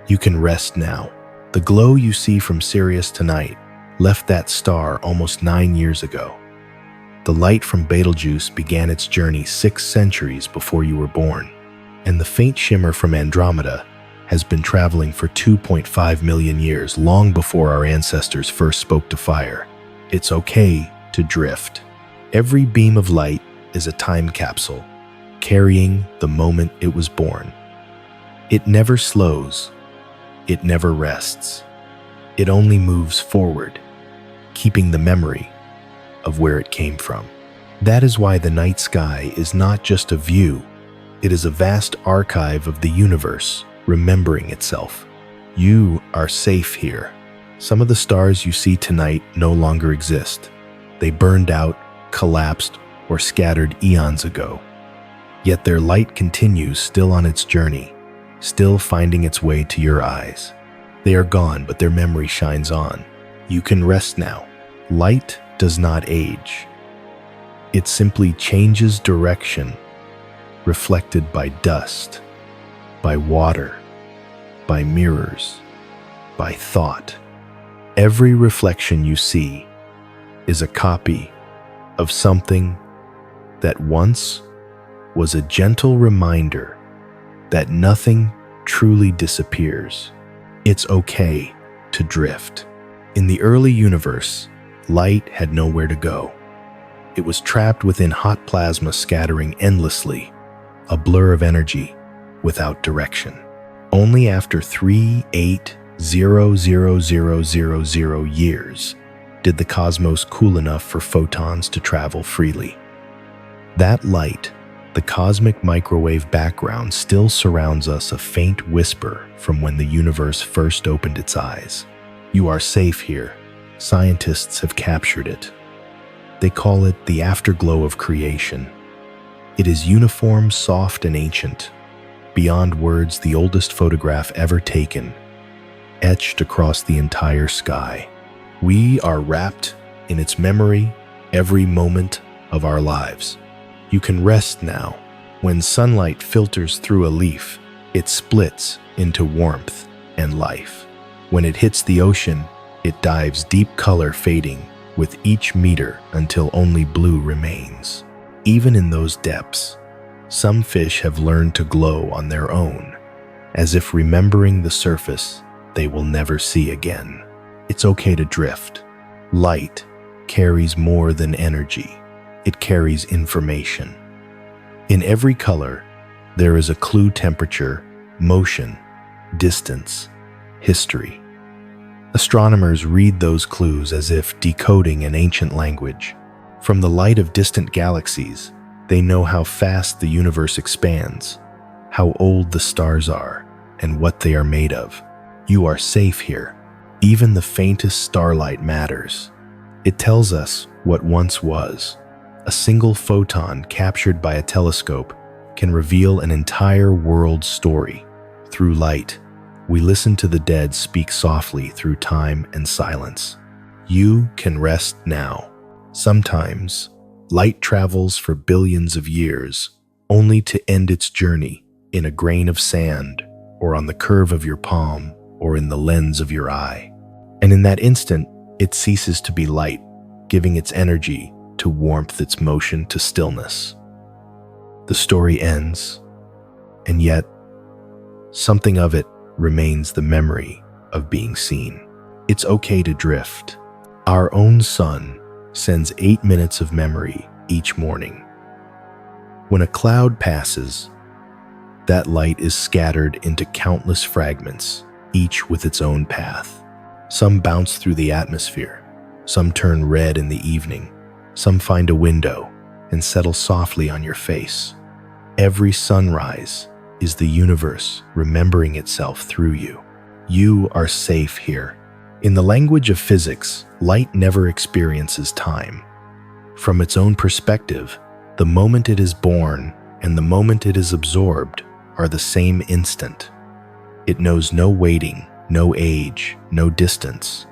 You can rest now. The glow you see from Sirius tonight left that star almost 9 years ago. The light from Betelgeuse began its journey 6 centuries before you were born, and the faint shimmer from Andromeda has been traveling for 2.5 million years, long before our ancestors first spoke to fire. It's okay to drift. Every beam of light is a time capsule, carrying the moment it was born. It never slows. It never rests. It only moves forward, keeping the memory of where it came from. That is why the night sky is not just a view. It is a vast archive of the universe, remembering itself. You are safe here. Some of the stars you see tonight no longer exist. They burned out, collapsed, or scattered eons ago. Yet their light continues, still on its journey, still finding its way to your eyes. They are gone, but their memory shines on. You can rest now. Light does not age. It simply changes direction, reflected by dust, by water, by mirrors, by thought. Every reflection you see is a copy of something that once was a gentle reminder that nothing truly disappears. It's okay to drift. In the early universe, light had nowhere to go. It was trapped within hot plasma, scattering endlessly, a blur of energy without direction. Only after 3,800,000 years did the cosmos cool enough for photons to travel freely. That light, the cosmic microwave background, still surrounds us, a faint whisper from when the universe first opened its eyes. You are safe here. Scientists have captured it. They call it the afterglow of creation. It is uniform, soft, and ancient. Beyond words, the oldest photograph ever taken, etched across the entire sky. We are wrapped in its memory every moment of our lives. You can rest now. When sunlight filters through a leaf, it splits into warmth and life. When it hits the ocean, It dives deep, color fading with each meter until only blue remains. Even in those depths, some fish have learned to glow on their own, as if remembering the surface they will never see again. It's okay to drift. Light carries more than energy. It carries information. In every color, there is a clue: temperature, motion, distance, history. Astronomers read those clues as if decoding an ancient language. From the light of distant galaxies, they know how fast the universe expands, how old the stars are, and what they are made of. You are safe here. Even the faintest starlight matters. It tells us what once was. A single photon captured by a telescope can reveal an entire world's story. Through light, we listen to the dead speak softly through time and silence. You can rest now. Sometimes, light travels for billions of years, only to end its journey in a grain of sand, or on the curve of your palm, or in the lens of your eye. And in that instant, it ceases to be light, giving its energy to warmth, its motion to stillness. The story ends, and yet, something of it remains: the memory of being seen. It's okay to drift. Our own sun sends 8 minutes of memory each morning. When a cloud passes, that light is scattered into countless fragments, each with its own path. Some bounce through the atmosphere, some turn red in the evening, some find a window and settle softly on your face. Every sunrise is the universe remembering itself through you. You are safe here. In the language of physics, light never experiences time. From its own perspective, the moment it is born and the moment it is absorbed are the same instant. It knows no waiting, no age, no distance,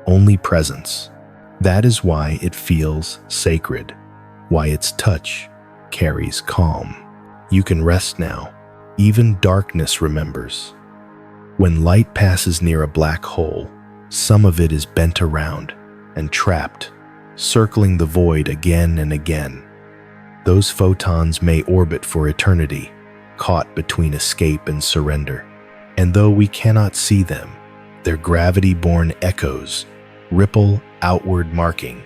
only presence. That is why it feels sacred, why its touch carries calm. You can rest now. Even darkness remembers. When light passes near a black hole, some of it is bent around and trapped, circling the void again and again. Those photons may orbit for eternity, caught between escape and surrender. And though we cannot see them, their gravity-born echoes ripple outward, marking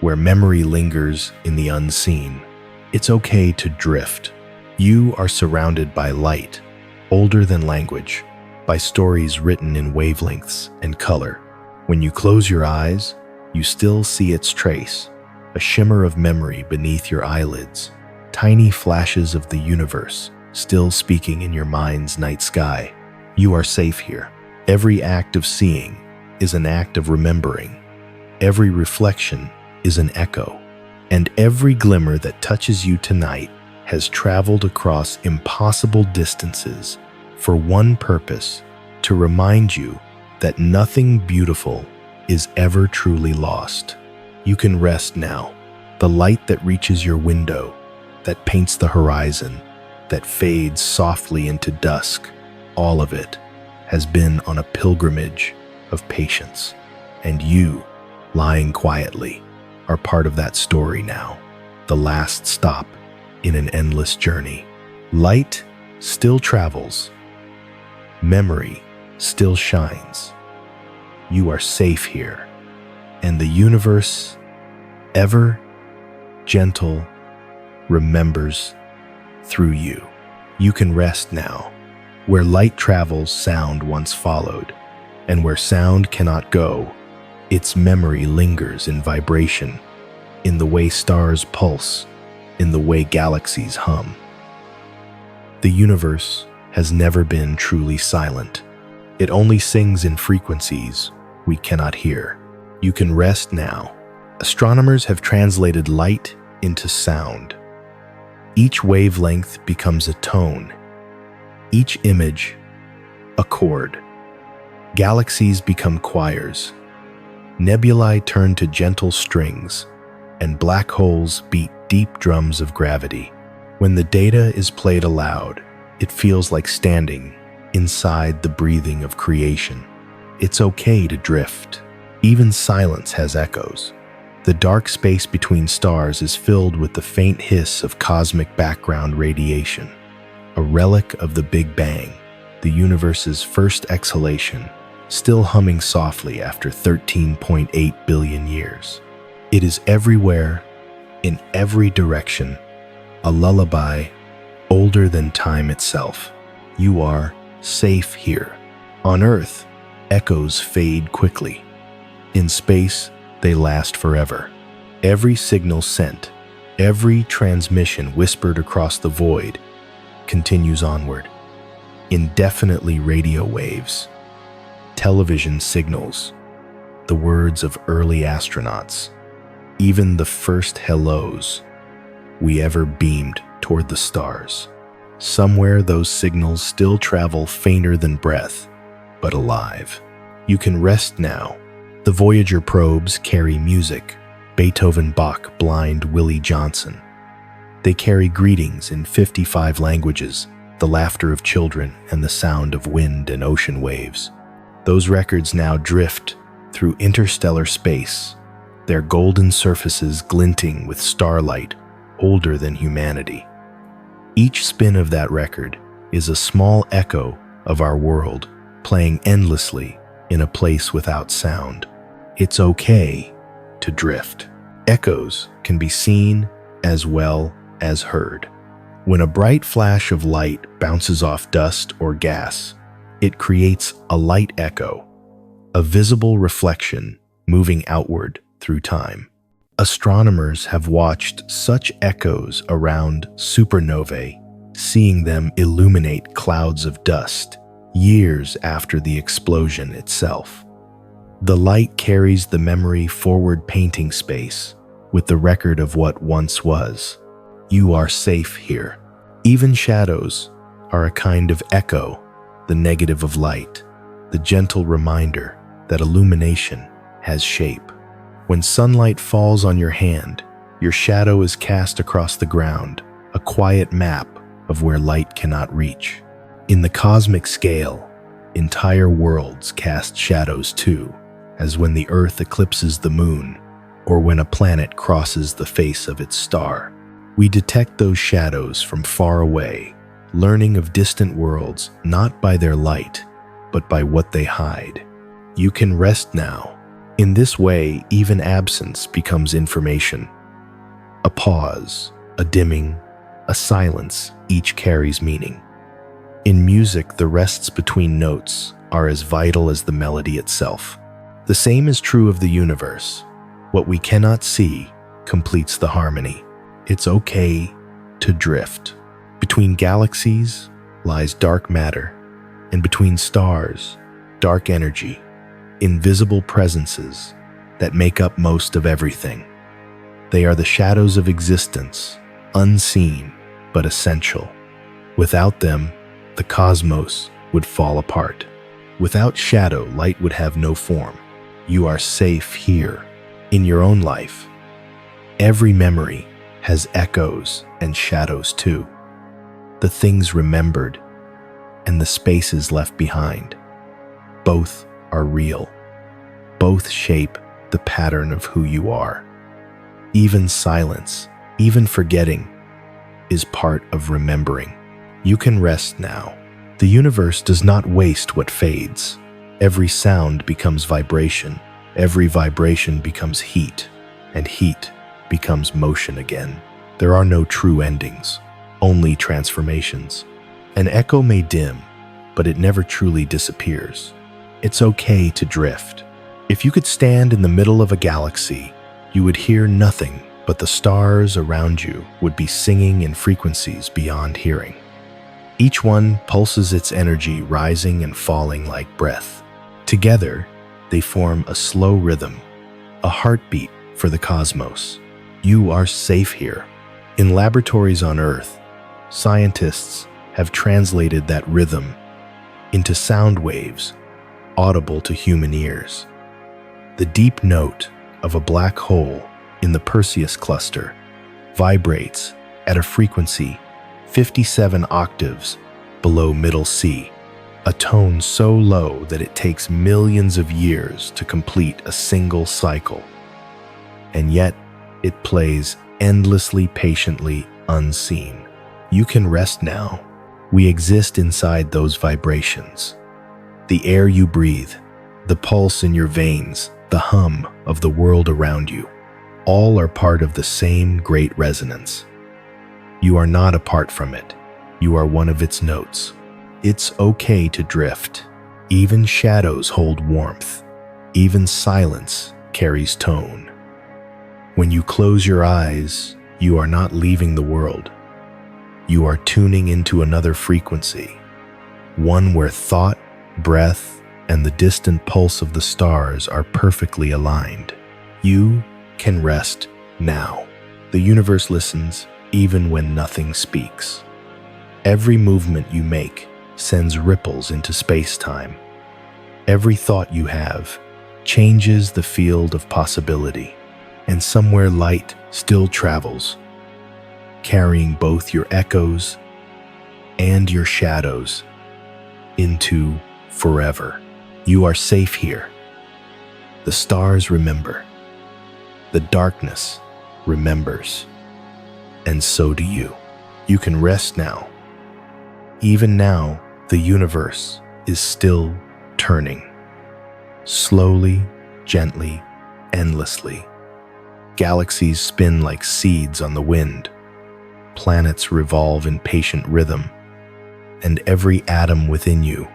where memory lingers in the unseen. It's okay to drift. You are surrounded by light, older than language, by stories written in wavelengths and color. When you close your eyes, you still see its trace, a shimmer of memory beneath your eyelids, tiny flashes of the universe still speaking in your mind's night sky. You are safe here. Every act of seeing is an act of remembering. Every reflection is an echo. And every glimmer that touches you tonight has traveled across impossible distances for one purpose: to remind you that nothing beautiful is ever truly lost. You can rest now. The light that reaches your window, that paints the horizon, that fades softly into dusk, all of it has been on a pilgrimage of patience. And you, lying quietly, are part of that story now, the last stop in an endless journey. Light still travels. Memory still shines. You are safe here. And the universe, ever gentle, remembers through you. You can rest now. Where light travels, sound once followed. And where sound cannot go, its memory lingers in vibration, in the way stars pulse, in the way galaxies hum. The universe has never been truly silent. It only sings in frequencies we cannot hear. You can rest now. Astronomers have translated light into sound. Each wavelength becomes a tone. Each image, a chord. Galaxies become choirs. Nebulae turn to gentle strings, and black holes beat deep drums of gravity. When the data is played aloud, it feels like standing inside the breathing of creation. It's okay to drift. Even silence has echoes. The dark space between stars is filled with the faint hiss of cosmic background radiation, a relic of the Big Bang, the universe's first exhalation, still humming softly after 13.8 billion years. It is everywhere, in every direction, a lullaby older than time itself. You are safe here. On Earth, echoes fade quickly. In space, they last forever. Every signal sent, every transmission whispered across the void, continues onward. Indefinitely radio waves, television signals, the words of early astronauts, even the first hellos we ever beamed toward the stars. Somewhere those signals still travel fainter than breath, but alive. You can rest now. The Voyager probes carry music, Beethoven, Bach, blind Willie Johnson. They carry greetings in 55 languages, the laughter of children and the sound of wind and ocean waves. Those records now drift through interstellar space, their golden surfaces glinting with starlight older than humanity. Each spin of that record is a small echo of our world, playing endlessly in a place without sound. It's okay to drift. Echoes can be seen as well as heard. When a bright flash of light bounces off dust or gas, it creates a light echo, a visible reflection moving outward through time. Astronomers have watched such echoes around supernovae, seeing them illuminate clouds of dust years after the explosion itself. The light carries the memory forward, painting space with the record of what once was. You are safe here. Even shadows are a kind of echo, the negative of light, the gentle reminder that illumination has shape. When sunlight falls on your hand, your shadow is cast across the ground, a quiet map of where light cannot reach. In the cosmic scale, entire worlds cast shadows too, as when the Earth eclipses the moon, or when a planet crosses the face of its star. We detect those shadows from far away, learning of distant worlds not by their light, but by what they hide. You can rest now. In this way, even absence becomes information. A pause, a dimming, a silence, each carries meaning. In music, the rests between notes are as vital as the melody itself. The same is true of the universe. What we cannot see completes the harmony. It's okay to drift. Between galaxies lies dark matter, and between stars, dark energy, invisible presences that make up most of everything. They are the shadows of existence, unseen but essential. Without them, the cosmos would fall apart. Without shadow, light would have no form. You are safe here. In your own life, every memory has echoes and shadows too. The things remembered and the spaces left behind. Both are real. Both shape the pattern of who you are. Even silence, even forgetting, is part of remembering. You can rest now. The universe does not waste what fades. Every sound becomes vibration. Every vibration becomes heat, and heat becomes motion again. There are no true endings, only transformations. An echo may dim, but it never truly disappears. It's okay to drift. If you could stand in the middle of a galaxy, you would hear nothing but the stars around you would be singing in frequencies beyond hearing. Each one pulses its energy, rising and falling like breath. Together, they form a slow rhythm, a heartbeat for the cosmos. You are safe here. In laboratories on Earth, scientists have translated that rhythm into sound waves audible to human ears. The deep note of a black hole in the Perseus cluster vibrates at a frequency 57 octaves below middle C, a tone so low that it takes millions of years to complete a single cycle. And yet, it plays endlessly patiently unseen. You can rest now. We exist inside those vibrations. The air you breathe, the pulse in your veins, the hum of the world around you, all are part of the same great resonance. You are not apart from it. You are one of its notes. It's okay to drift. Even shadows hold warmth. Even silence carries tone. When you close your eyes, you are not leaving the world. You are tuning into another frequency, one where thought, breath, and the distant pulse of the stars are perfectly aligned. You can rest now. The universe listens even when nothing speaks. Every movement you make sends ripples into space-time. Every thought you have changes the field of possibility, and somewhere light still travels, carrying both your echoes and your shadows into forever. You are safe here. The stars remember. The darkness remembers. And so do you. You can rest now. Even now, the universe is still turning. Slowly, gently, endlessly. Galaxies spin like seeds on the wind. Planets revolve in patient rhythm. And every atom within you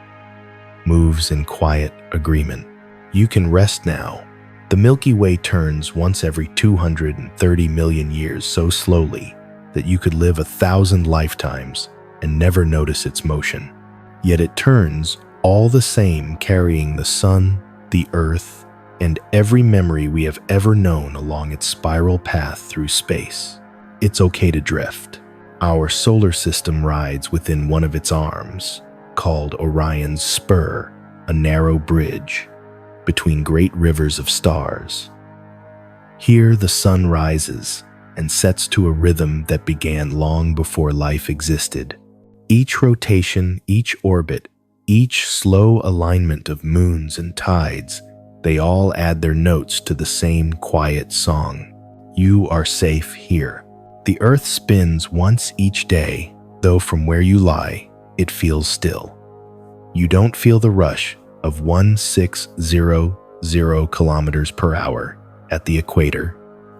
moves in quiet agreement. You can rest now. The Milky Way turns once every 230 million years so slowly that you could live 1,000 lifetimes and never notice its motion. Yet it turns all the same, carrying the sun, the earth, and every memory we have ever known along its spiral path through space. It's okay to drift. Our solar system rides within one of its arms, called Orion's Spur, a narrow bridge between great rivers of stars. Here the sun rises and sets to a rhythm that began long before life existed. Each rotation, each orbit, each slow alignment of moons and tides, they all add their notes to the same quiet song. You are safe here. The Earth spins once each day, though from where you lie, it feels still. You don't feel the rush of 1600 kilometers per hour at the equator,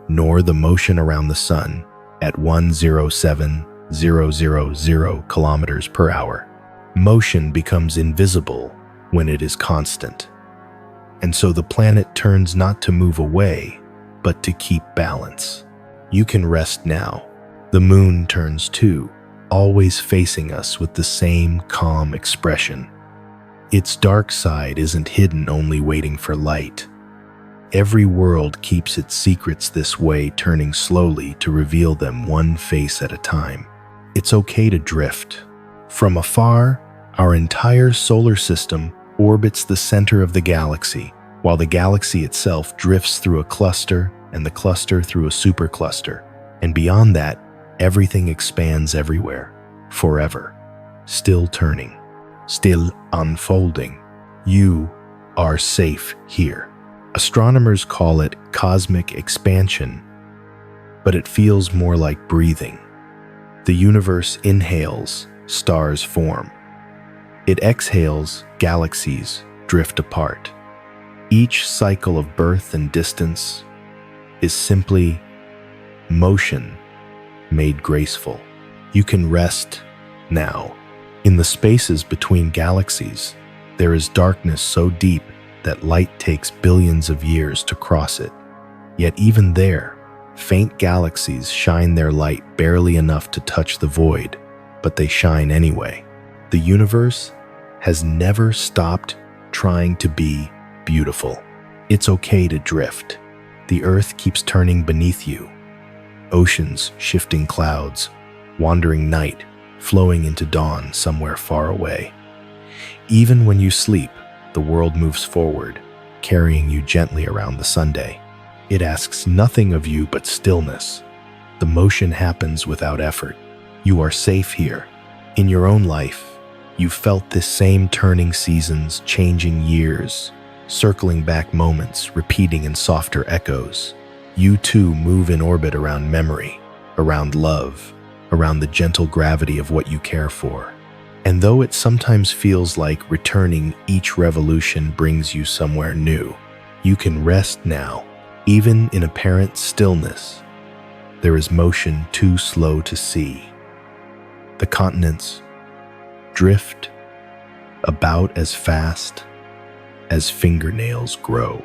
nor the motion around the sun at 107,000 kilometers per hour. Motion becomes invisible when it is constant. And so the planet turns not to move away, but to keep balance. You can rest now. The moon turns too, always facing us with the same calm expression. Its dark side isn't hidden, only waiting for light. Every world keeps its secrets this way, turning slowly to reveal them one face at a time. It's okay to drift. From afar, our entire solar system orbits the center of the galaxy, while the galaxy itself drifts through a cluster and the cluster through a supercluster. And beyond that, everything expands everywhere, forever, still turning, still unfolding. You are safe here. Astronomers call it cosmic expansion, but it feels more like breathing. The universe inhales, stars form. It exhales, galaxies drift apart. Each cycle of birth and distance is simply motion made graceful. You can rest now. In the spaces between galaxies, there is darkness so deep that light takes billions of years to cross it. Yet even there, faint galaxies shine their light barely enough to touch the void, but they shine anyway. The universe has never stopped trying to be beautiful. It's okay to drift. The earth keeps turning beneath you. Oceans shifting clouds, wandering night, flowing into dawn somewhere far away. Even when you sleep, the world moves forward, carrying you gently around the Sunday. It asks nothing of you but stillness. The motion happens without effort. You are safe here. In your own life, You felt this same turning seasons, changing years, circling back moments, repeating in softer echoes. You too move in orbit around memory, around love, around the gentle gravity of what you care for. And though it sometimes feels like returning, each revolution brings you somewhere new. You can rest now, even in apparent stillness. There is motion too slow to see. The continents drift about as fast as fingernails grow.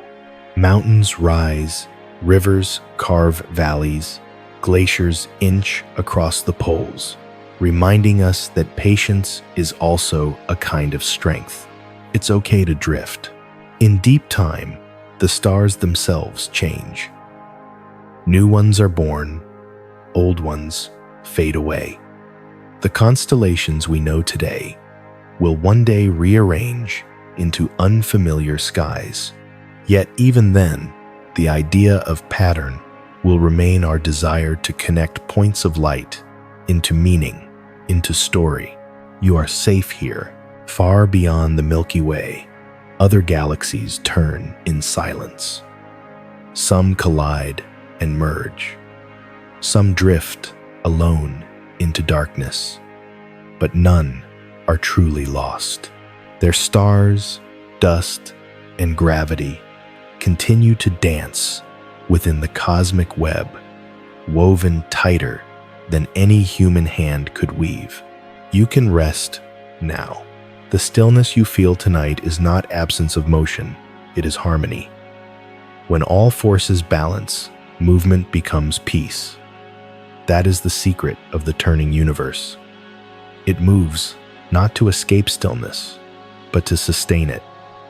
Mountains rise, rivers carve valleys, glaciers inch across the poles, reminding us that patience is also a kind of strength. It's okay to drift. In deep time, the stars themselves change. New ones are born, old ones fade away. The constellations we know today will one day rearrange into unfamiliar skies. Yet even then, the idea of pattern will remain our desire to connect points of light into meaning, into story. You are safe here, far beyond the Milky Way. Other galaxies turn in silence. Some collide and merge. Some drift alone into darkness. But none are truly lost. Their stars, dust, and gravity continue to dance within the cosmic web, woven tighter than any human hand could weave. You can rest now. The stillness you feel tonight is not absence of motion, it is harmony. When all forces balance, movement becomes peace. That is the secret of the turning universe. It moves, not to escape stillness, but to sustain it.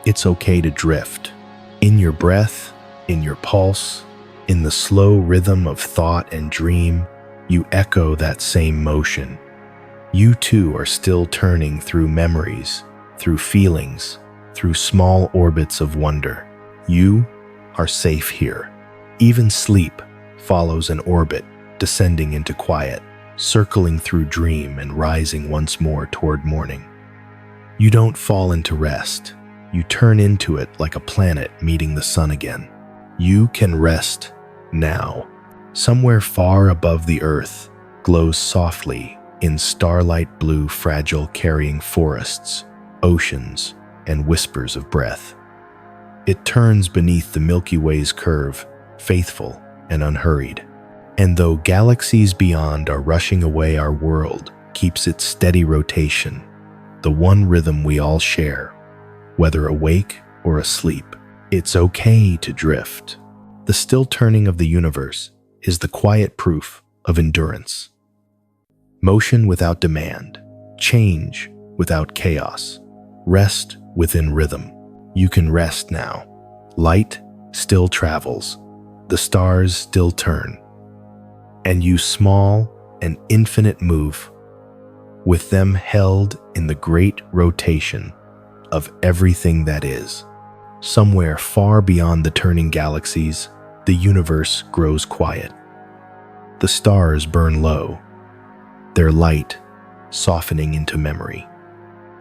It's okay to drift. In your breath, in your pulse, in the slow rhythm of thought and dream, you echo that same motion. You too are still turning through memories, through feelings, through small orbits of wonder. You are safe here. Even sleep follows an orbit, descending into quiet, circling through dream and rising once more toward morning. You don't fall into rest. You turn into it like a planet meeting the sun again. You can rest now. Somewhere far above the earth glows softly in starlight blue, fragile, carrying forests, oceans, and whispers of breath. It turns beneath the Milky Way's curve, faithful and unhurried. And though galaxies beyond are rushing away, our world keeps its steady rotation, the one rhythm we all share, whether awake or asleep. It's okay to drift. The still turning of the universe is the quiet proof of endurance. Motion without demand, change without chaos, rest within rhythm. You can rest now. Light still travels, the stars still turn, and you small and infinite move, with them held in the great rotation of everything that is. Somewhere far beyond the turning galaxies, the universe grows quiet. The stars burn low, their light softening into memory.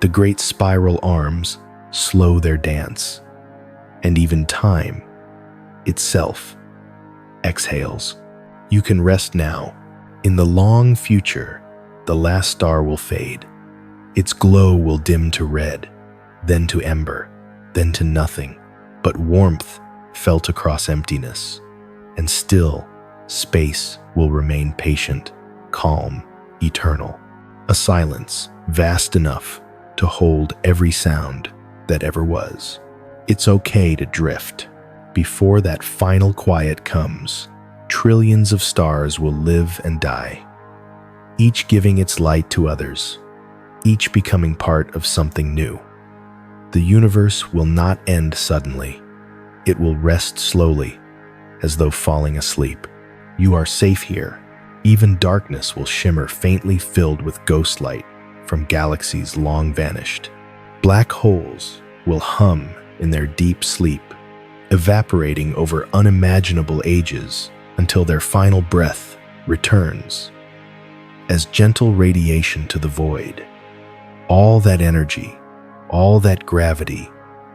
The great spiral arms slow their dance, and even time itself exhales. You can rest now. In the long future, the last star will fade. Its glow will dim to red, then to ember, then to nothing, but warmth felt across emptiness. And still, space will remain patient, calm, eternal. A silence vast enough to hold every sound that ever was. It's okay to drift. Before that final quiet comes, trillions of stars will live and die, each giving its light to others, each becoming part of something new. The universe will not end suddenly. It will rest slowly, as though falling asleep. You are safe here. Even darkness will shimmer faintly, filled with ghost light from galaxies long vanished. Black holes will hum in their deep sleep, evaporating over unimaginable ages until their final breath returns as gentle radiation to the void. All that energy, all that gravity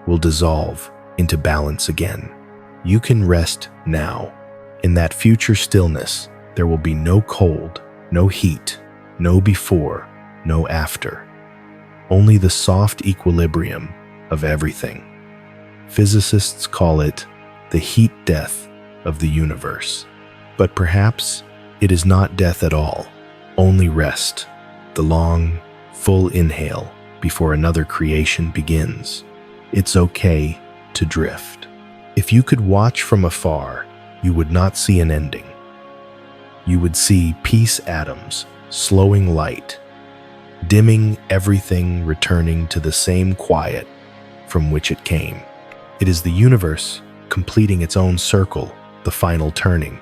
will dissolve into balance again. You can rest now. In that future stillness, there will be no cold, no heat, no before, no after. Only the soft equilibrium of everything. Physicists call it the heat death of the universe. But perhaps it is not death at all, only rest, the long, full inhale before another creation begins. It's okay to drift. If you could watch from afar, you would not see an ending. You would see peace atoms slowing light, dimming everything, returning to the same quiet from which it came. It is the universe completing its own circle, the final turning.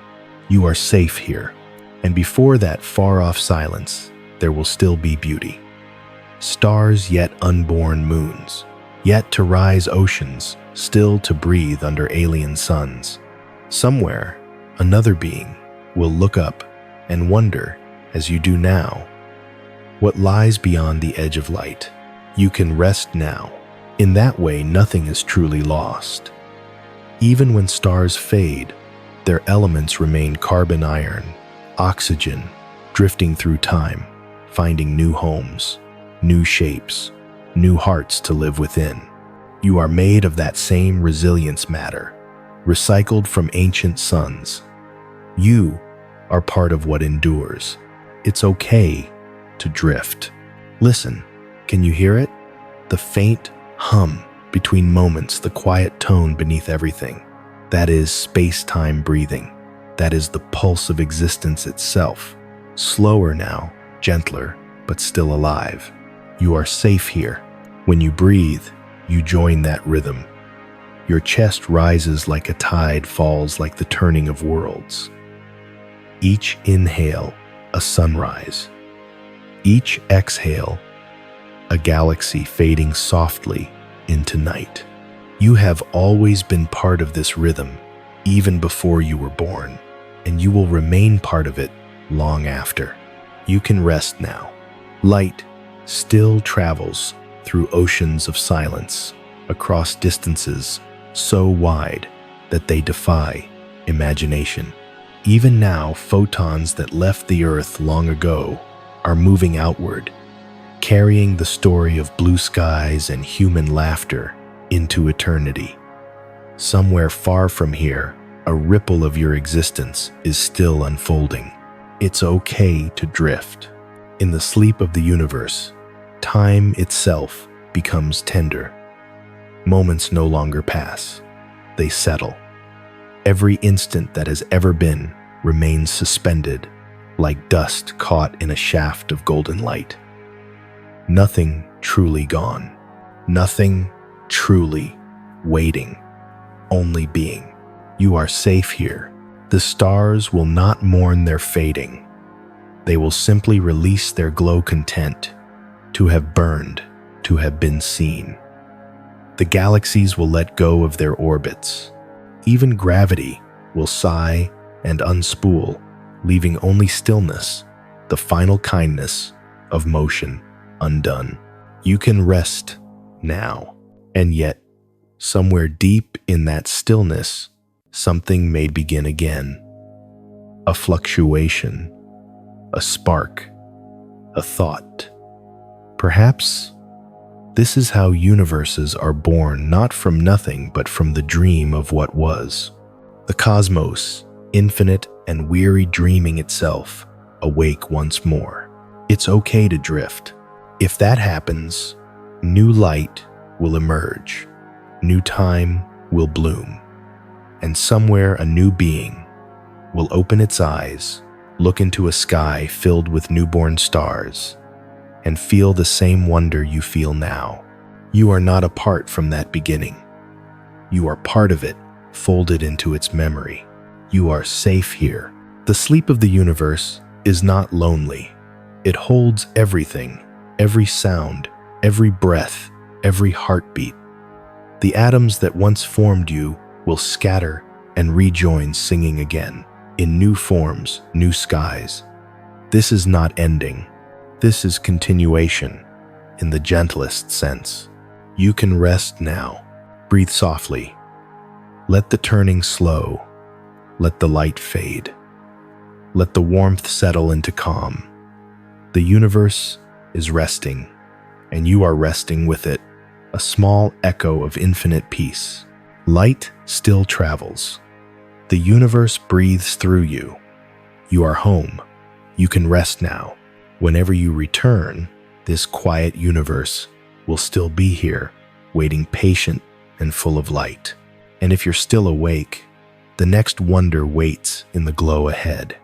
You are safe here, and before that far-off silence, there will still be beauty. Stars yet unborn moons, yet to rise oceans, still to breathe under alien suns. Somewhere, another being will look up and wonder, as you do now, what lies beyond the edge of light. You can rest now. In that way, nothing is truly lost. Even when stars fade, their elements remain carbon, iron, oxygen, drifting through time, finding new homes, new shapes, new hearts to live within. You are made of that same resilience matter, recycled from ancient suns. You are part of what endures. It's okay to drift. Listen, can you hear it? The faint hum between moments, the quiet tone beneath everything. That is space-time breathing. That is the pulse of existence itself. Slower now, gentler, but still alive. You are safe here. When you breathe, you join that rhythm. Your chest rises like a tide, falls like the turning of worlds. Each inhale, a sunrise. Each exhale, a galaxy fading softly into night. You have always been part of this rhythm, even before you were born, and you will remain part of it long after. You can rest now. Light still travels through oceans of silence, across distances so wide that they defy imagination. Even now, photons that left the Earth long ago are moving outward, carrying the story of blue skies and human laughter into eternity. Somewhere far from here, a ripple of your existence is still unfolding. It's okay to drift. In the sleep of the universe, time itself becomes tender. Moments no longer pass. They settle. Every instant that has ever been remains suspended, like dust caught in a shaft of golden light. Nothing truly gone. Nothing truly waiting. Only being. You are safe here. The stars will not mourn their fading. They will simply release their glow, content to have burned, to have been seen. The galaxies will let go of their orbits. Even gravity will sigh and unspool, leaving only stillness, the final kindness of motion undone. You can rest now, and yet, somewhere deep in that stillness, something may begin again. A fluctuation, a spark, a thought. Perhaps this is how universes are born, not from nothing, but from the dream of what was. The cosmos, infinite and weary, dreaming itself, awake once more. It's okay to drift. If that happens, new light will emerge, new time will bloom, and somewhere a new being will open its eyes, look into a sky filled with newborn stars, and feel the same wonder you feel now. You are not apart from that beginning. You are part of it, folded into its memory. You are safe here. The sleep of the universe is not lonely. It holds everything, every sound, every breath, every heartbeat. The atoms that once formed you will scatter and rejoin, singing again, in new forms, new skies. This is not ending. This is continuation. in the gentlest sense. You can rest now. Breathe softly. Let the turning slow. Let the light fade. Let the warmth settle into calm. The universe is resting, and you are resting with it, a small echo of infinite peace. Light still travels. The universe breathes through you. You are home. You can rest now. Whenever you return, this quiet universe will still be here, waiting patient and full of light. And if you're still awake, the next wonder waits in the glow ahead.